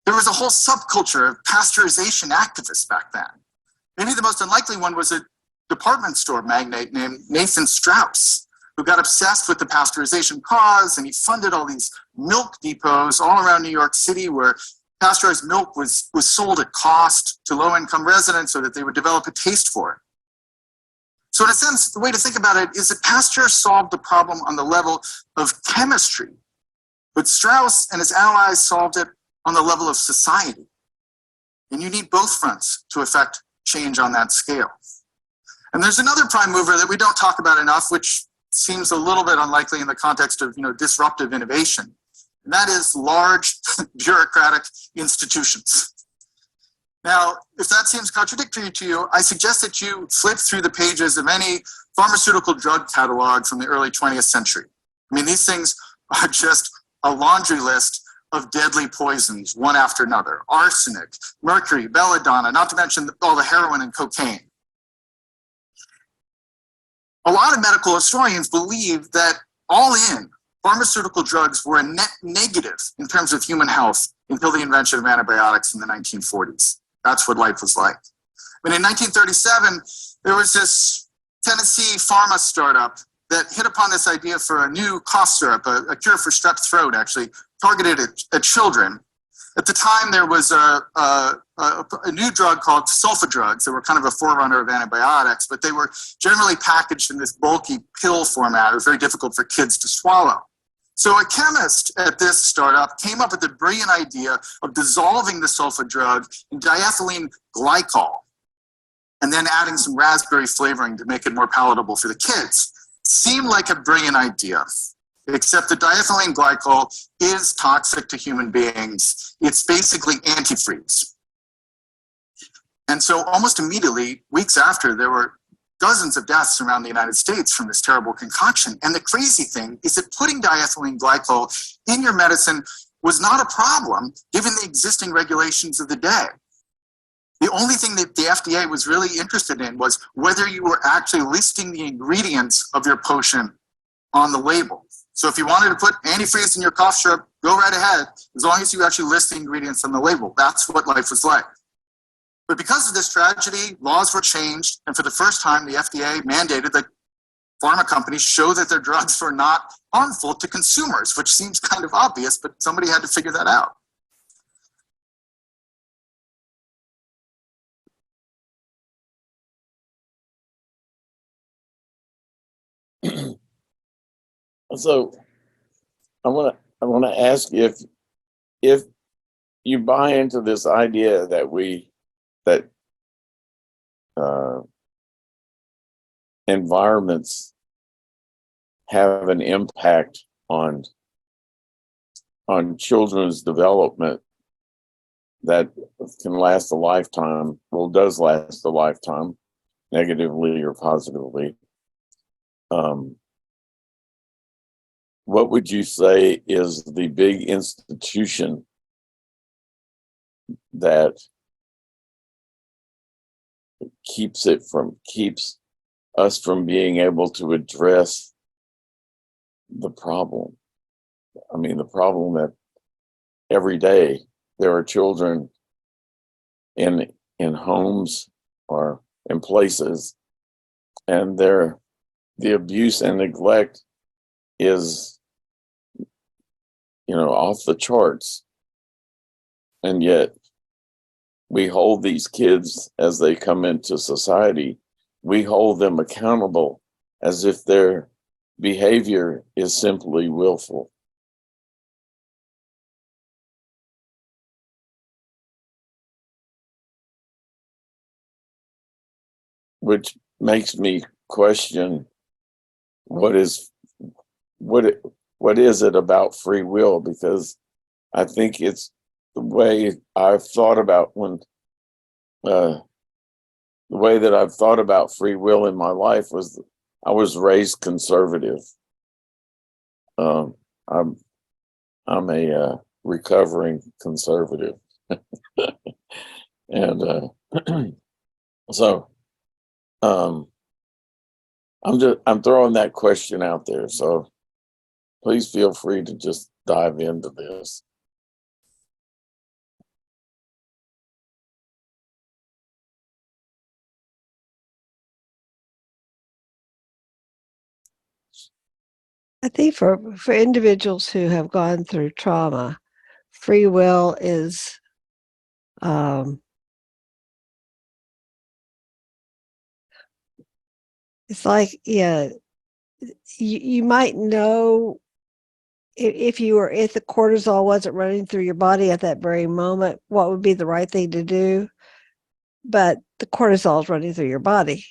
S17: There was a whole subculture of pasteurization activists back then. Maybe the most unlikely one was a department store magnate named Nathan Strauss, who got obsessed with the pasteurization cause, and he funded all these milk depots all around New York City where pasteurized milk was sold at cost to low-income residents so that they would develop a taste for it. So in a sense, the way to think about it is that Pasteur solved the problem on the level of chemistry, but Strauss and his allies solved it on the level of society. And you need both fronts to affect change on that scale. And there's another prime mover that we don't talk about enough, which seems a little bit unlikely in the context of, disruptive innovation. And that is large bureaucratic institutions. Now, if that seems contradictory to you, I suggest that you flip through the pages of any pharmaceutical drug catalog from the early 20th century. I mean, these things are just a laundry list of deadly poisons, one after another: arsenic, mercury, belladonna, not to mention all the heroin and cocaine. A lot of medical historians believe that all in, pharmaceutical drugs were a net negative in terms of human health until the invention of antibiotics in the 1940s. That's what life was like. But in 1937, there was this Tennessee pharma startup that hit upon this idea for a new cough syrup, a cure for strep throat, actually, targeted at children. At the time, there was a new drug called sulfa drugs that were kind of a forerunner of antibiotics, but they were generally packaged in this bulky pill format. It was very difficult for kids to swallow. So a chemist at this startup came up with the brilliant idea of dissolving the sulfa drug in diethylene glycol and then adding some raspberry flavoring to make it more palatable for the kids. Seemed like a brilliant idea, except the diethylene glycol is toxic to human beings. It's basically antifreeze. And so almost immediately, weeks after, there were dozens of deaths around the United States from this terrible concoction. And the crazy thing is that putting diethylene glycol in your medicine was not a problem given the existing regulations of the day. The only thing that the FDA was really interested in was whether you were actually listing the ingredients of your potion on the label. So if you wanted to put antifreeze in your cough syrup, go right ahead, as long as you actually list the ingredients on the label. That's what life was like. But because of this tragedy, laws were changed, and for the first time, the FDA mandated that pharma companies show that their drugs were not harmful to consumers, which seems kind of obvious, but somebody had to figure that out.
S1: So I want I want to ask if you buy into this idea that environments have an impact on children's development that can last a lifetime, well, does last a lifetime, negatively or positively. What would you say is the big institution that keeps us from being able to address the problem? I mean, the problem that every day there are children in homes or in places, and the abuse and neglect is, off the charts. And yet we hold these kids as they come into society, we hold them accountable as if their behavior is simply willful. Which makes me question what is it about free will? Because I think it's the way I've thought about the way that I've thought about free will in my life was I was raised conservative. I'm a recovering conservative, and so I'm throwing that question out there. So please feel free to just dive into this.
S5: I think for individuals who have gone through trauma, free will is it's like, yeah, you might know if the cortisol wasn't running through your body at that very moment, what would be the right thing to do. But the cortisol is running through your body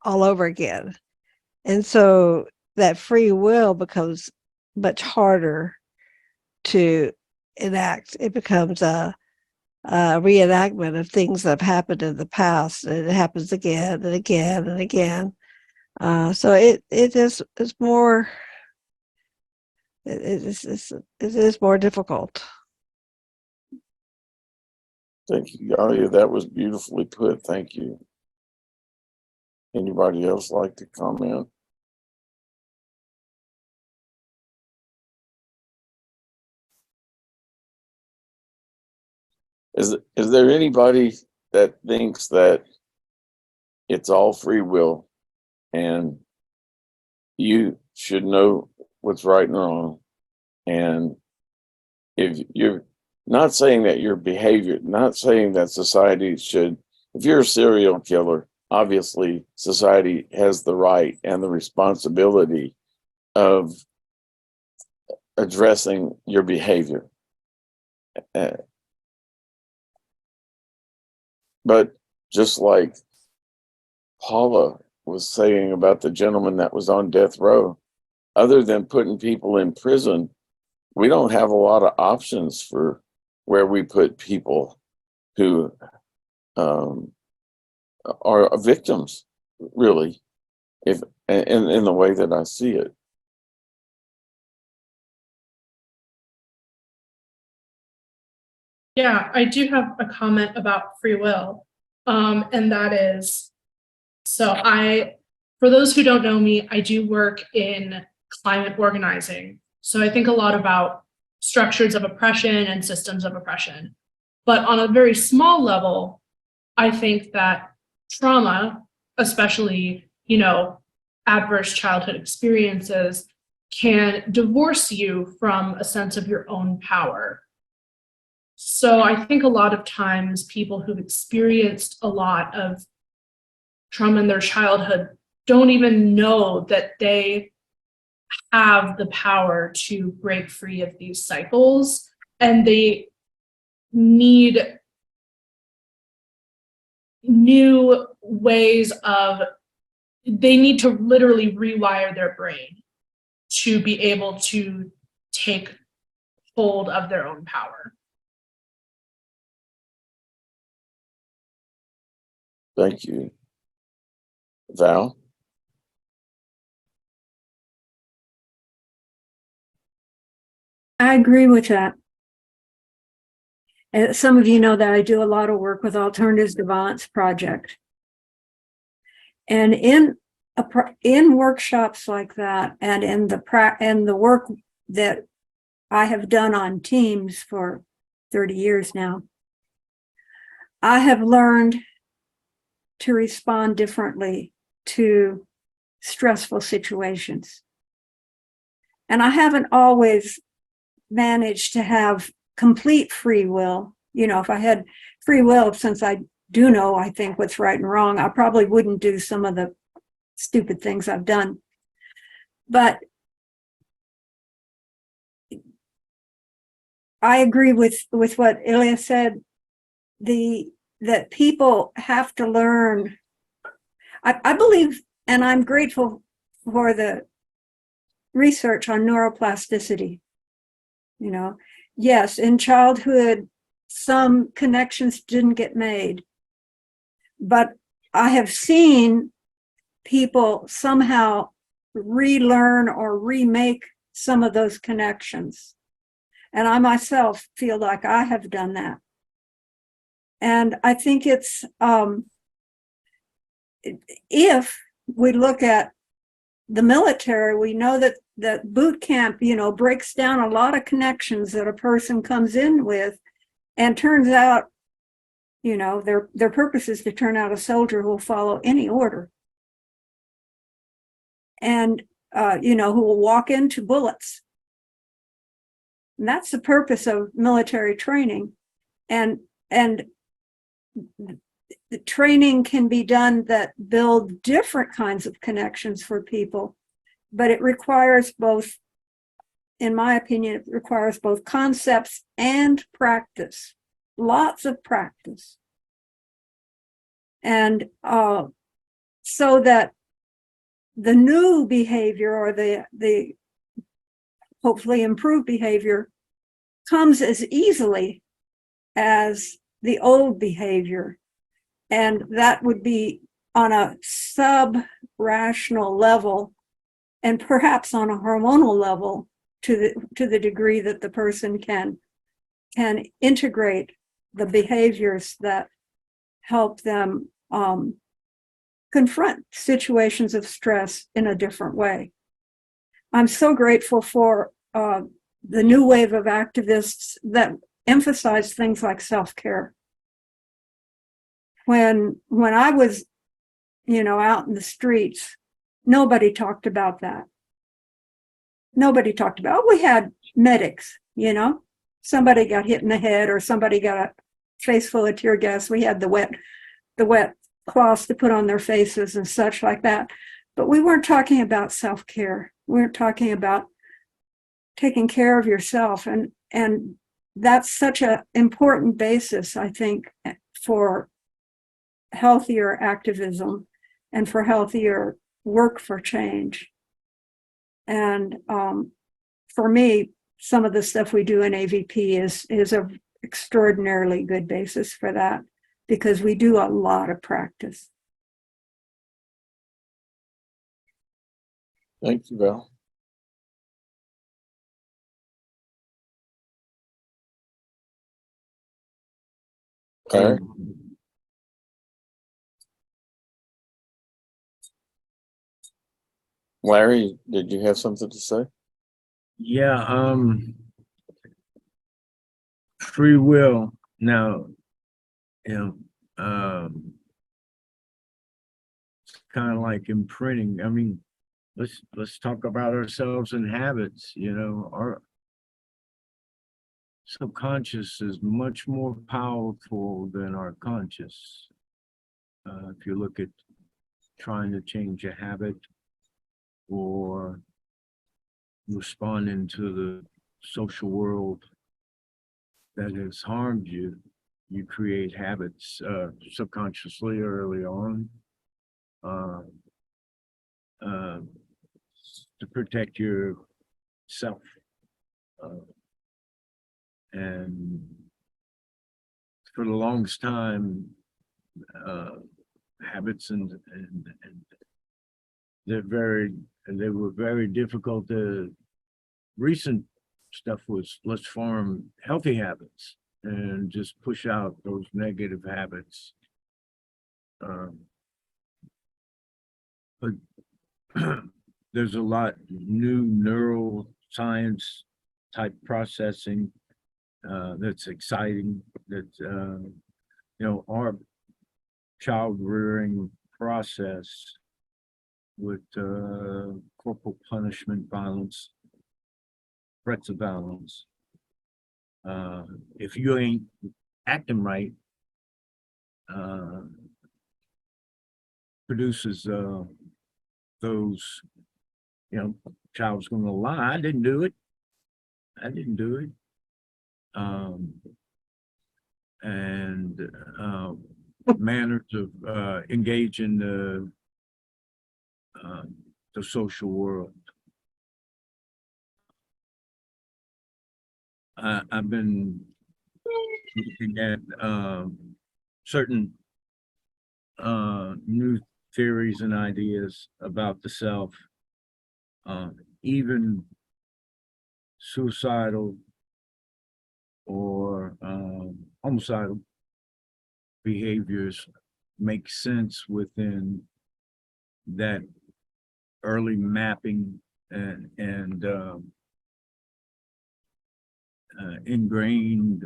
S5: all over again. And so that free will becomes much harder to enact. It becomes a reenactment of things that have happened in the past, and it happens again and again and again. So it is more. It is more difficult.
S1: Thank you, Galia. That was beautifully put. Thank you. Anybody else like to comment? Is there anybody that thinks that it's all free will and you should know what's right and wrong? And if you're not saying that your behavior, not saying that society should, if you're a serial killer, obviously society has the right and the responsibility of addressing your behavior. But just like Paula was saying about the gentleman that was on death row, other than putting people in prison, we don't have a lot of options for where we put people who are victims, really, if in the way that I see it.
S9: Yeah, I do have a comment about free will. And that is, for those who don't know me, I do work in climate organizing. So I think a lot about structures of oppression and systems of oppression. But on a very small level, I think that trauma, especially, adverse childhood experiences, can divorce you from a sense of your own power. So I think a lot of times people who've experienced a lot of trauma in their childhood don't even know that they have the power to break free of these cycles, and they need new ways of, they need to literally rewire their brain to be able to take hold of their own power.
S1: Thank you. Val?
S6: I agree with that. Some of you know that I do a lot of work with Alternatives D'Avance Project. And in workshops like that, and in the work that I have done on teams for 30 years now, I have learned to respond differently to stressful situations. And I haven't always managed to have complete free will. You know, if I had free will, since I do know, I think, what's right and wrong, I probably wouldn't do some of the stupid things I've done. But I agree with what Ilya said, that people have to learn. I believe, and I'm grateful for the research on neuroplasticity. You know, yes, in childhood, some connections didn't get made, but I have seen people somehow relearn or remake some of those connections. And I myself feel like I have done that. And I think it's, if we look at the military, we know that boot camp, you know, breaks down a lot of connections that a person comes in with, and turns out, you know, their purpose is to turn out a soldier who will follow any order. And, you know, who will walk into bullets. And that's the purpose of military training. And the training can be done that build different kinds of connections for people, but it requires both, in my opinion, it requires both concepts and practice, lots of practice. And so that the new behavior, or the hopefully improved behavior, comes as easily as the old behavior. And that would be on a sub-rational level, and perhaps on a hormonal level, to the degree that the person can integrate the behaviors that help them confront situations of stress in a different way. I'm so grateful for the new wave of activists that emphasize things like self-care. When I was, you know, out in the streets, nobody talked about that. Nobody talked about, we had medics, you know, somebody got hit in the head or somebody got a face full of tear gas. We had the wet cloths to put on their faces and such like that. But we weren't talking about self-care. We weren't talking about taking care of yourself. And that's such an important basis, I think, for healthier activism and for healthier work for change. And for me, some of the stuff we do in AVP is an extraordinarily good basis for that, because we do a lot of practice.
S1: Thank you, Val. Okay. Larry, did you have something to say?
S10: Yeah, free will. Now, you know, it's kind of like imprinting. I mean, let's talk about ourselves and habits. You know, our subconscious is much more powerful than our conscious. If you look at trying to change a habit, or responding to the social world that has harmed you, you create habits subconsciously early on uh, to protect yourself. And for the longest time, habits and they were very difficult to. Recent stuff was let's form healthy habits and just push out those negative habits. But there's a lot new neuroscience type processing that's exciting. That our child rearing process with corporal punishment, violence, threats of violence. If you ain't acting right, produces those, child's gonna lie, I didn't do it. And manners of engage in the social world. I've been looking at certain new theories and ideas about the self, even suicidal or homicidal behaviors make sense within that early mapping and ingrained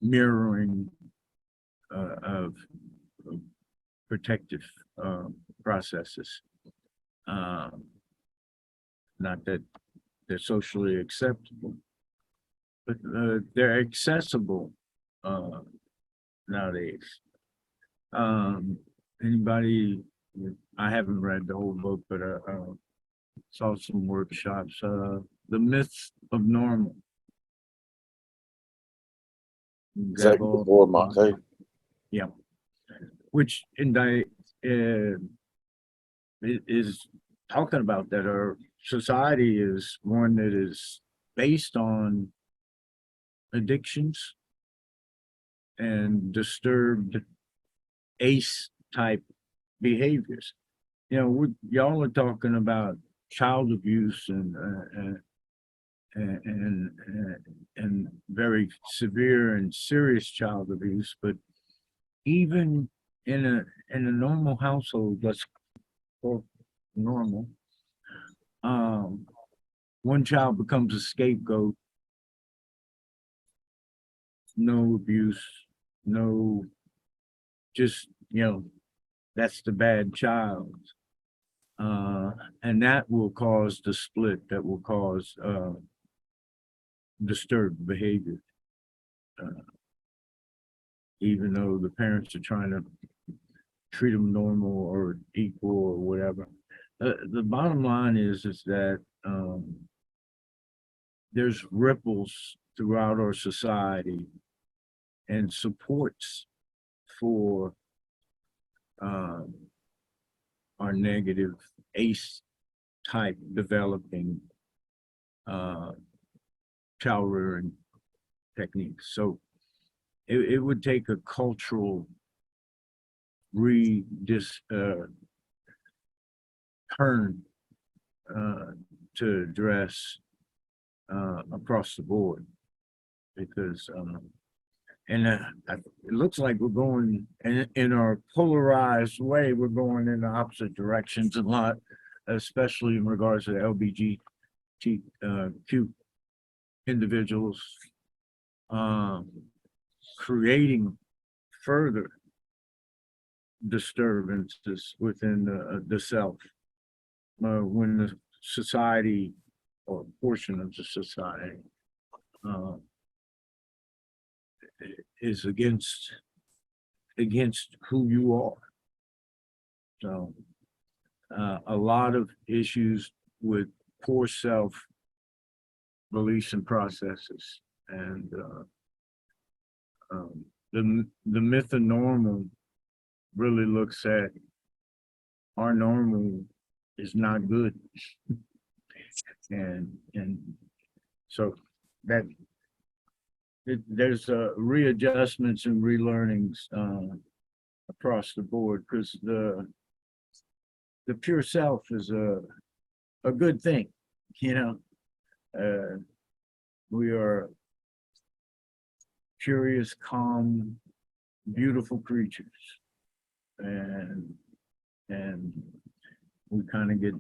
S10: mirroring of protective processes. Not that they're socially acceptable, but they're accessible nowadays. Anybody, I haven't read the whole book, but saw some workshops. The Myth of Normal.
S1: Exactly before my tape.
S10: Yeah, which is talking about that our society is one that is based on addictions and disturbed ACE type behaviors. Y'all are talking about child abuse and very severe and serious child abuse, but even in a normal household, let's call normal, one child becomes a scapegoat, no abuse, no, just that's the bad child, and that will cause the split, that will cause disturbed behavior, even though the parents are trying to treat them normal or equal or whatever. The bottom line is that there's ripples throughout our society and supports for our negative ACE type developing child rearing techniques. So it would take a cultural turn to address across the board, because it looks like we're going in our polarized way, we're going in the opposite directions a lot, especially in regards to the LGBTQ individuals, creating further disturbances within the self, when the society or a portion of the society is against who you are. So a lot of issues with poor self beliefs and processes. And the myth of normal really looks at our normal is not good. and so that there's readjustments and relearnings across the board, because the pure self is a good thing, you know. We are curious, calm, beautiful creatures, and we kind of get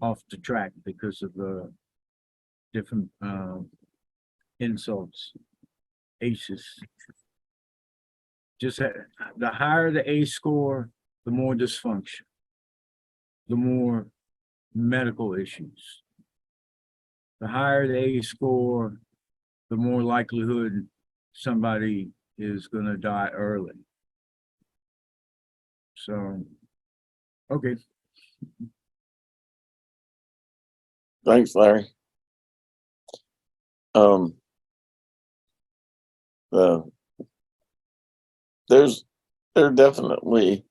S10: off the track because of the different insults, ACEs. Just the higher the ACE score, the more dysfunction, the more medical issues. The higher the ACE score, the more likelihood somebody is going to die early. So, okay.
S1: Thanks, Larry. There definitely,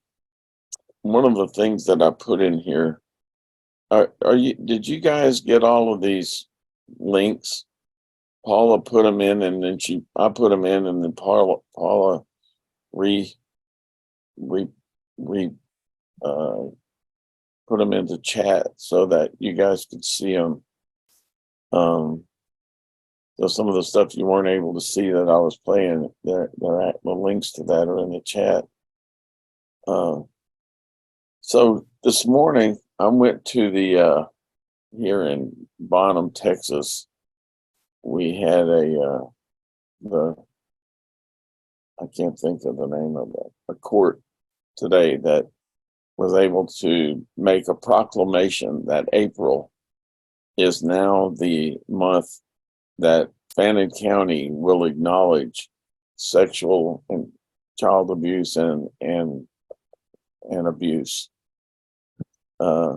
S1: one of the things that I put in here. Did you guys get all of these links? Paula put them in, and then I put them in, and then Paula put them into chat so that you guys could see them. So some of the stuff you weren't able to see that I was playing, the links to that are in the chat. So this morning I went to the here in Bonham, Texas. We had I can't think of the name of it, a court today that was able to make a proclamation that April is now the month that Fannin County will acknowledge sexual and child abuse and abuse. I'm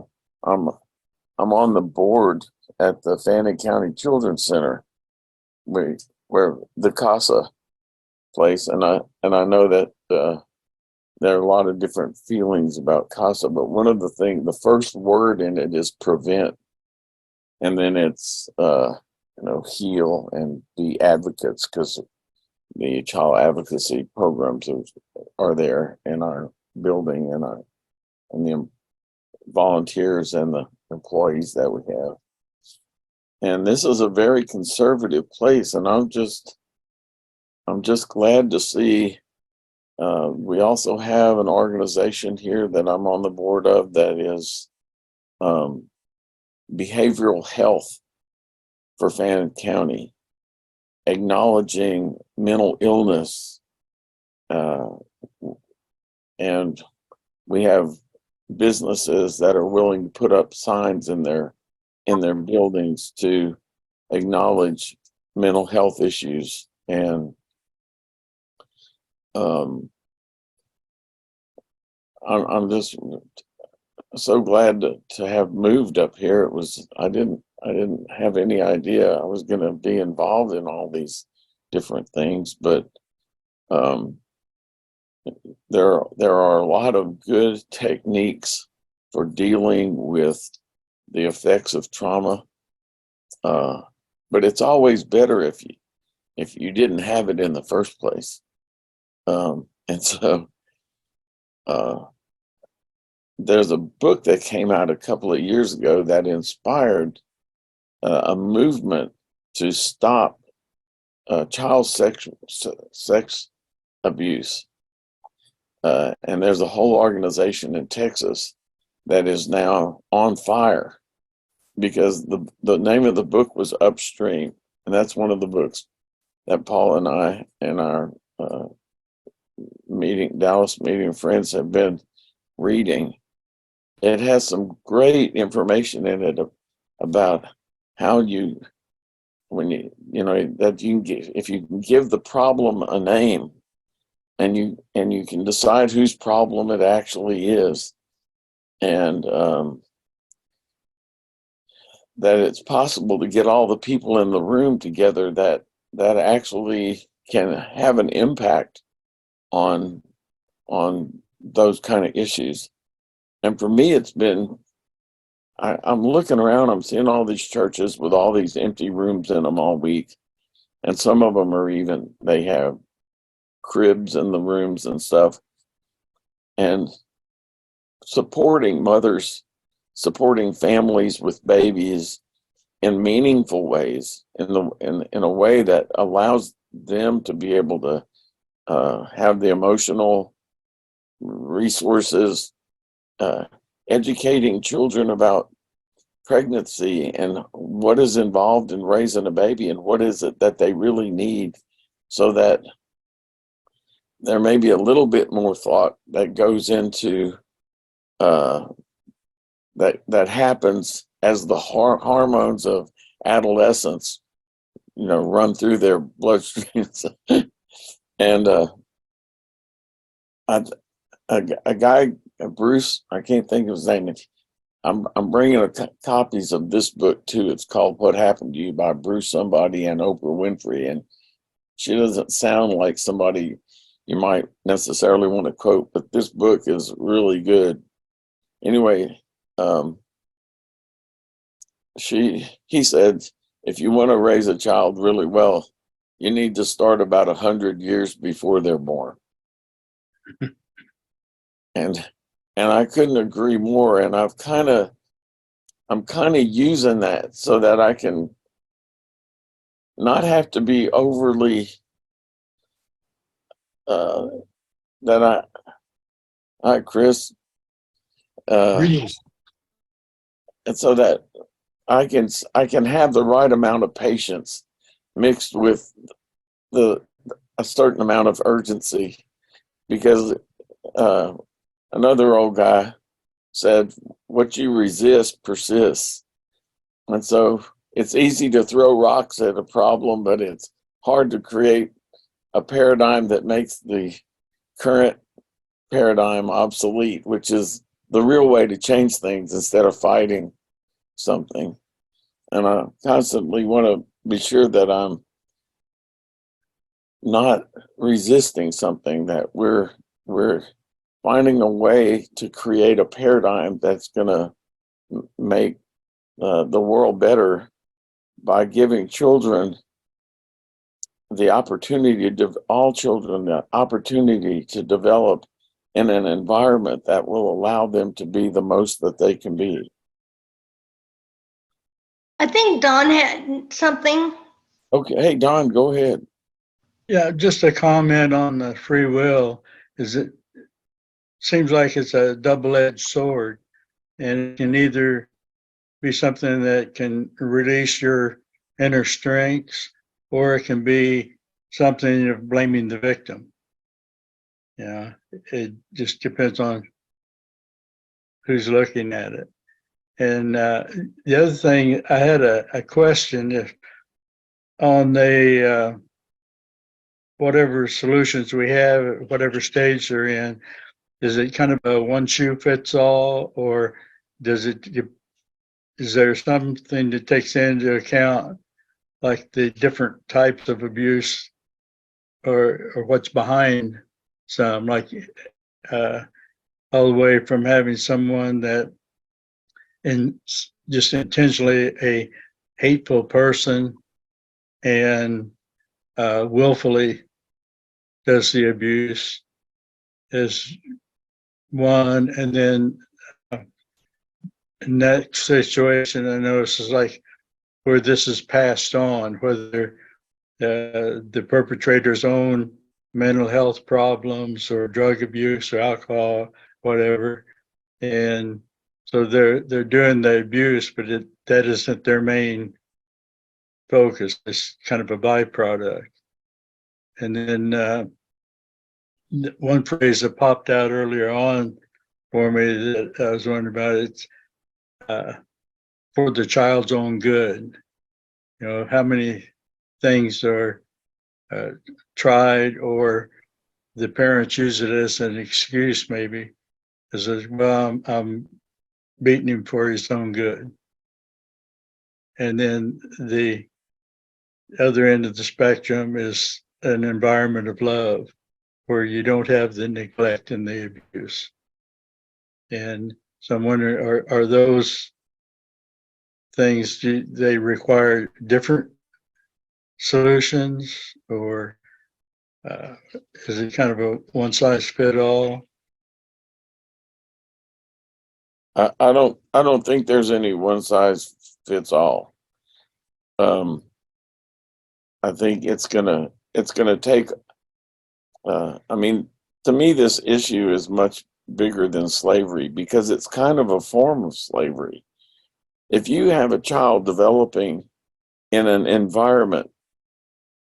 S1: on the board at the Fannin County Children's Center, where the CASA place, and I know that there are a lot of different feelings about CASA, but one of the first word in it is prevent, and then it's heal and be advocates, because the child advocacy programs are there in our building, and the volunteers and the employees that we have. And this is a very conservative place, and I'm just glad to see. We also have an organization here that I'm on the board of that is behavioral health for Fannin County, acknowledging mental illness, and we have businesses that are willing to put up signs in their buildings to acknowledge mental health issues. And I'm just so glad to have moved up here. I didn't have any idea I was going to be involved in all these different things, but there are a lot of good techniques for dealing with the effects of trauma, but it's always better if you didn't have it in the first place. And so there's a book that came out a couple of years ago that inspired a movement to stop child sex abuse. And there's a whole organization in Texas that is now on fire because the name of the book was Upstream. And that's one of the books that Paul and I and our Dallas meeting friends have been reading. It has some great information in it about how if you can give the problem a name, and you can decide whose problem it actually is. And that it's possible to get all the people in the room together that actually can have an impact on those kind of issues. And for me, it's been, I'm looking around, I'm seeing all these churches with all these empty rooms in them all week. And some of them are even, they have cribs in the rooms and stuff. And supporting mothers, supporting families with babies in meaningful ways, in a way that allows them to be able to have the emotional resources, educating children about pregnancy and what is involved in raising a baby and what is it that they really need, so that there may be a little bit more thought that goes into that happens as the hormones of adolescence, run through their bloodstreams. And a guy, Bruce, I can't think of his name. I'm bringing copies of this book too. It's called "What Happened to You" by Bruce somebody and Oprah Winfrey, and she doesn't sound like somebody you might necessarily want to quote, but this book is really good. Anyway, he said, if you want to raise a child really well, you need to start about 100 years before they're born. and I couldn't agree more. And I'm kind of using that so that I can not have to be overly hi Chris, and so that I can have the right amount of patience mixed with a certain amount of urgency, because another old guy said, what you resist persists. And so it's easy to throw rocks at a problem, but it's hard to create a paradigm that makes the current paradigm obsolete, which is the real way to change things instead of fighting something. And I constantly want to be sure that I'm not resisting something, that we're finding a way to create a paradigm that's going to make the world better by giving children the opportunity all children the opportunity to develop in an environment that will allow them to be the most that they can be.
S2: I think Don had something.
S1: Okay, hey Don, go ahead.
S3: Yeah, just a comment on the free will is it seems like it's a double-edged sword, and it can either be something that can release your inner strengths, or it can be something of blaming the victim. Yeah, it just depends on who's looking at it. And the other thing, I had a question if on the whatever solutions we have, at whatever stage they're in, is it kind of a one shoe fits all, or is there something that takes into account like the different types of abuse, or what's behind some, like all the way from having someone that just intentionally a hateful person and willfully does the abuse is one, and then in that situation I notice is like where this is passed on, whether the perpetrator's own mental health problems or drug abuse or alcohol, whatever, and so they're doing the abuse, but that isn't their main focus. It's kind of a byproduct. And then one phrase that popped out earlier on for me that I was wondering about, it's for the child's own good. You know, how many things are tried, or the parents use it as an excuse, maybe, as well, I'm beating him for his own good. And then the other end of the spectrum is an environment of love where you don't have the neglect and the abuse. And so I'm wondering, are those things, do they require different solutions, or is it kind of a one size fit all?
S1: I don't think there's any one size fits all. I think it's gonna take. I mean, to me, this issue is much bigger than slavery because it's kind of a form of slavery. If you have a child developing in an environment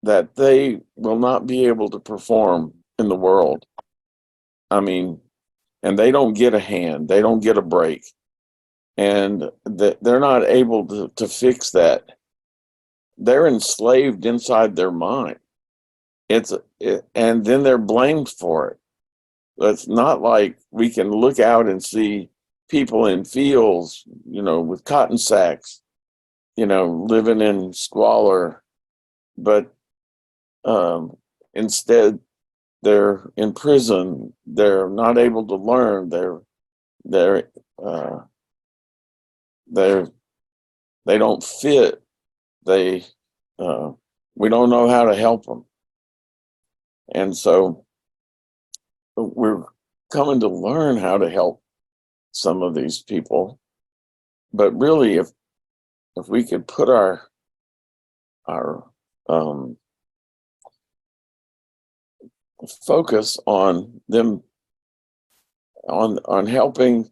S1: that they will not be able to perform in the world, I mean, and they don't get a hand, they don't get a break, and they're not able to fix that, they're enslaved inside their mind. And then they're blamed for it. It's not like we can look out and see people in fields, with cotton sacks, living in squalor, but instead they're in prison. They're not able to learn. They don't fit. We don't know how to help them, and so we're coming to learn how to help some of these people. But really, if we could put our focus on them, on helping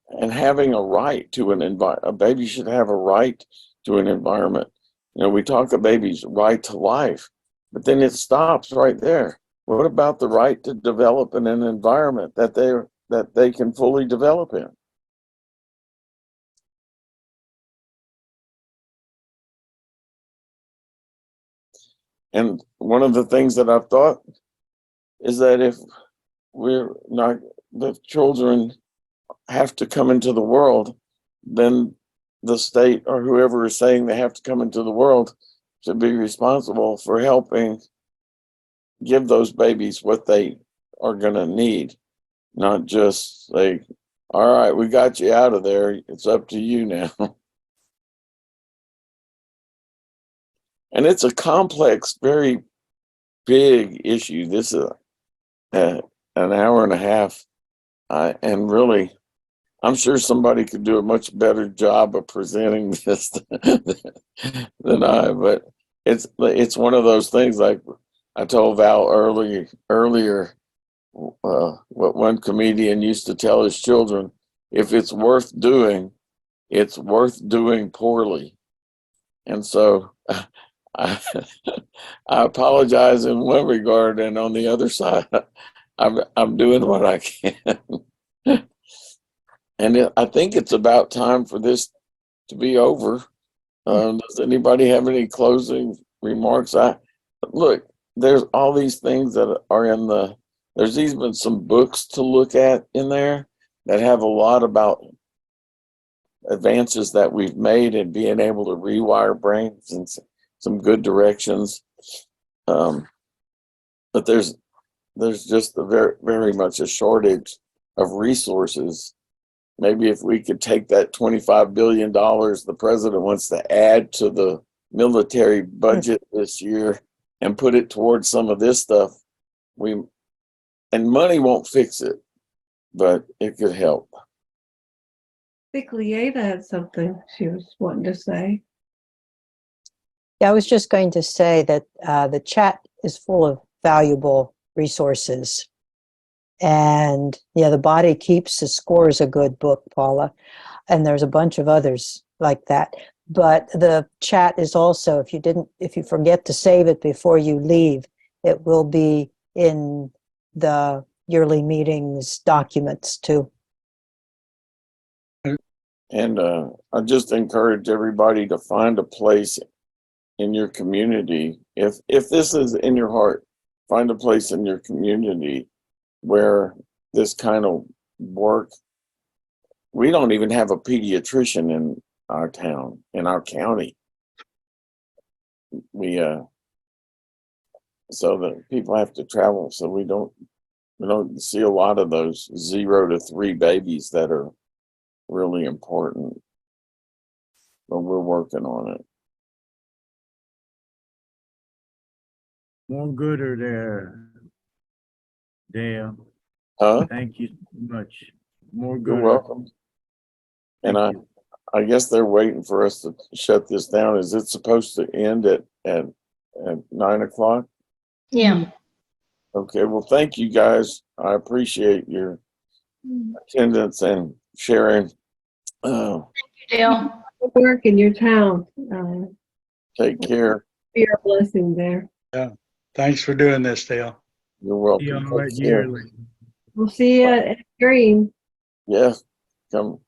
S1: and having a right to an environment. A baby should have a right to an environment. We talk a baby's right to life, but then it stops right there. What about the right to develop in an environment that they can fully develop in? And one of the things that I've thought is that if the children have to come into the world, then the state or whoever is saying they have to come into the world should be responsible for helping give those babies what they are going to need, not just say, all right, we got you out of there, it's up to you now. And it's a complex, very big issue. This is an hour and a half, and really, I'm sure somebody could do a much better job of presenting this than I. But it's one of those things, like I told Val earlier. What one comedian used to tell his children: if it's worth doing, it's worth doing poorly. And so I apologize in one regard, and on the other side, I'm doing what I can. And I think it's about time for this to be over. Does anybody have any closing remarks? Look, there's all these things that are there's even some books to look at in there that have a lot about advances that we've made in being able to rewire brains in some good directions. But there's just very, very much a shortage of resources. Maybe if we could take that $25 billion the president wants to add to the military budget this year and put it towards some of this stuff, and money won't fix it, but it could help.
S6: I think Lieva had something she was wanting to say.
S8: Yeah, I was just going to say that the chat is full of valuable resources. And yeah, The Body Keeps the Score is a good book, Paula. And there's a bunch of others like that. But the chat is also, if you forget to save it before you leave, it will be in the yearly meetings documents too.
S1: And I just encourage everybody to find a place in your community. If this is in your heart, find a place in your community where this kind of work. We don't even have a pediatrician in our town, in our county. We so that people have to travel, so we don't see a lot of those 0 to 3 babies that are really important. But we're working on it.
S10: More gooder there, Dale.
S1: Huh?
S10: Thank you so much. More
S1: You're
S10: gooder.
S1: welcome. And I guess they're waiting for us to shut this down. Is it supposed to end at 9 o'clock?
S2: Yeah.
S1: Okay, well, thank you guys. I appreciate your attendance and sharing.
S2: Dale.
S18: Work in your town.
S1: Take care.
S18: Be a blessing there.
S3: Yeah. Thanks for doing this, Dale.
S1: You're welcome.
S10: See y'all
S1: Take care.
S10: yearly.
S18: We'll see you at Green.
S1: Yeah, come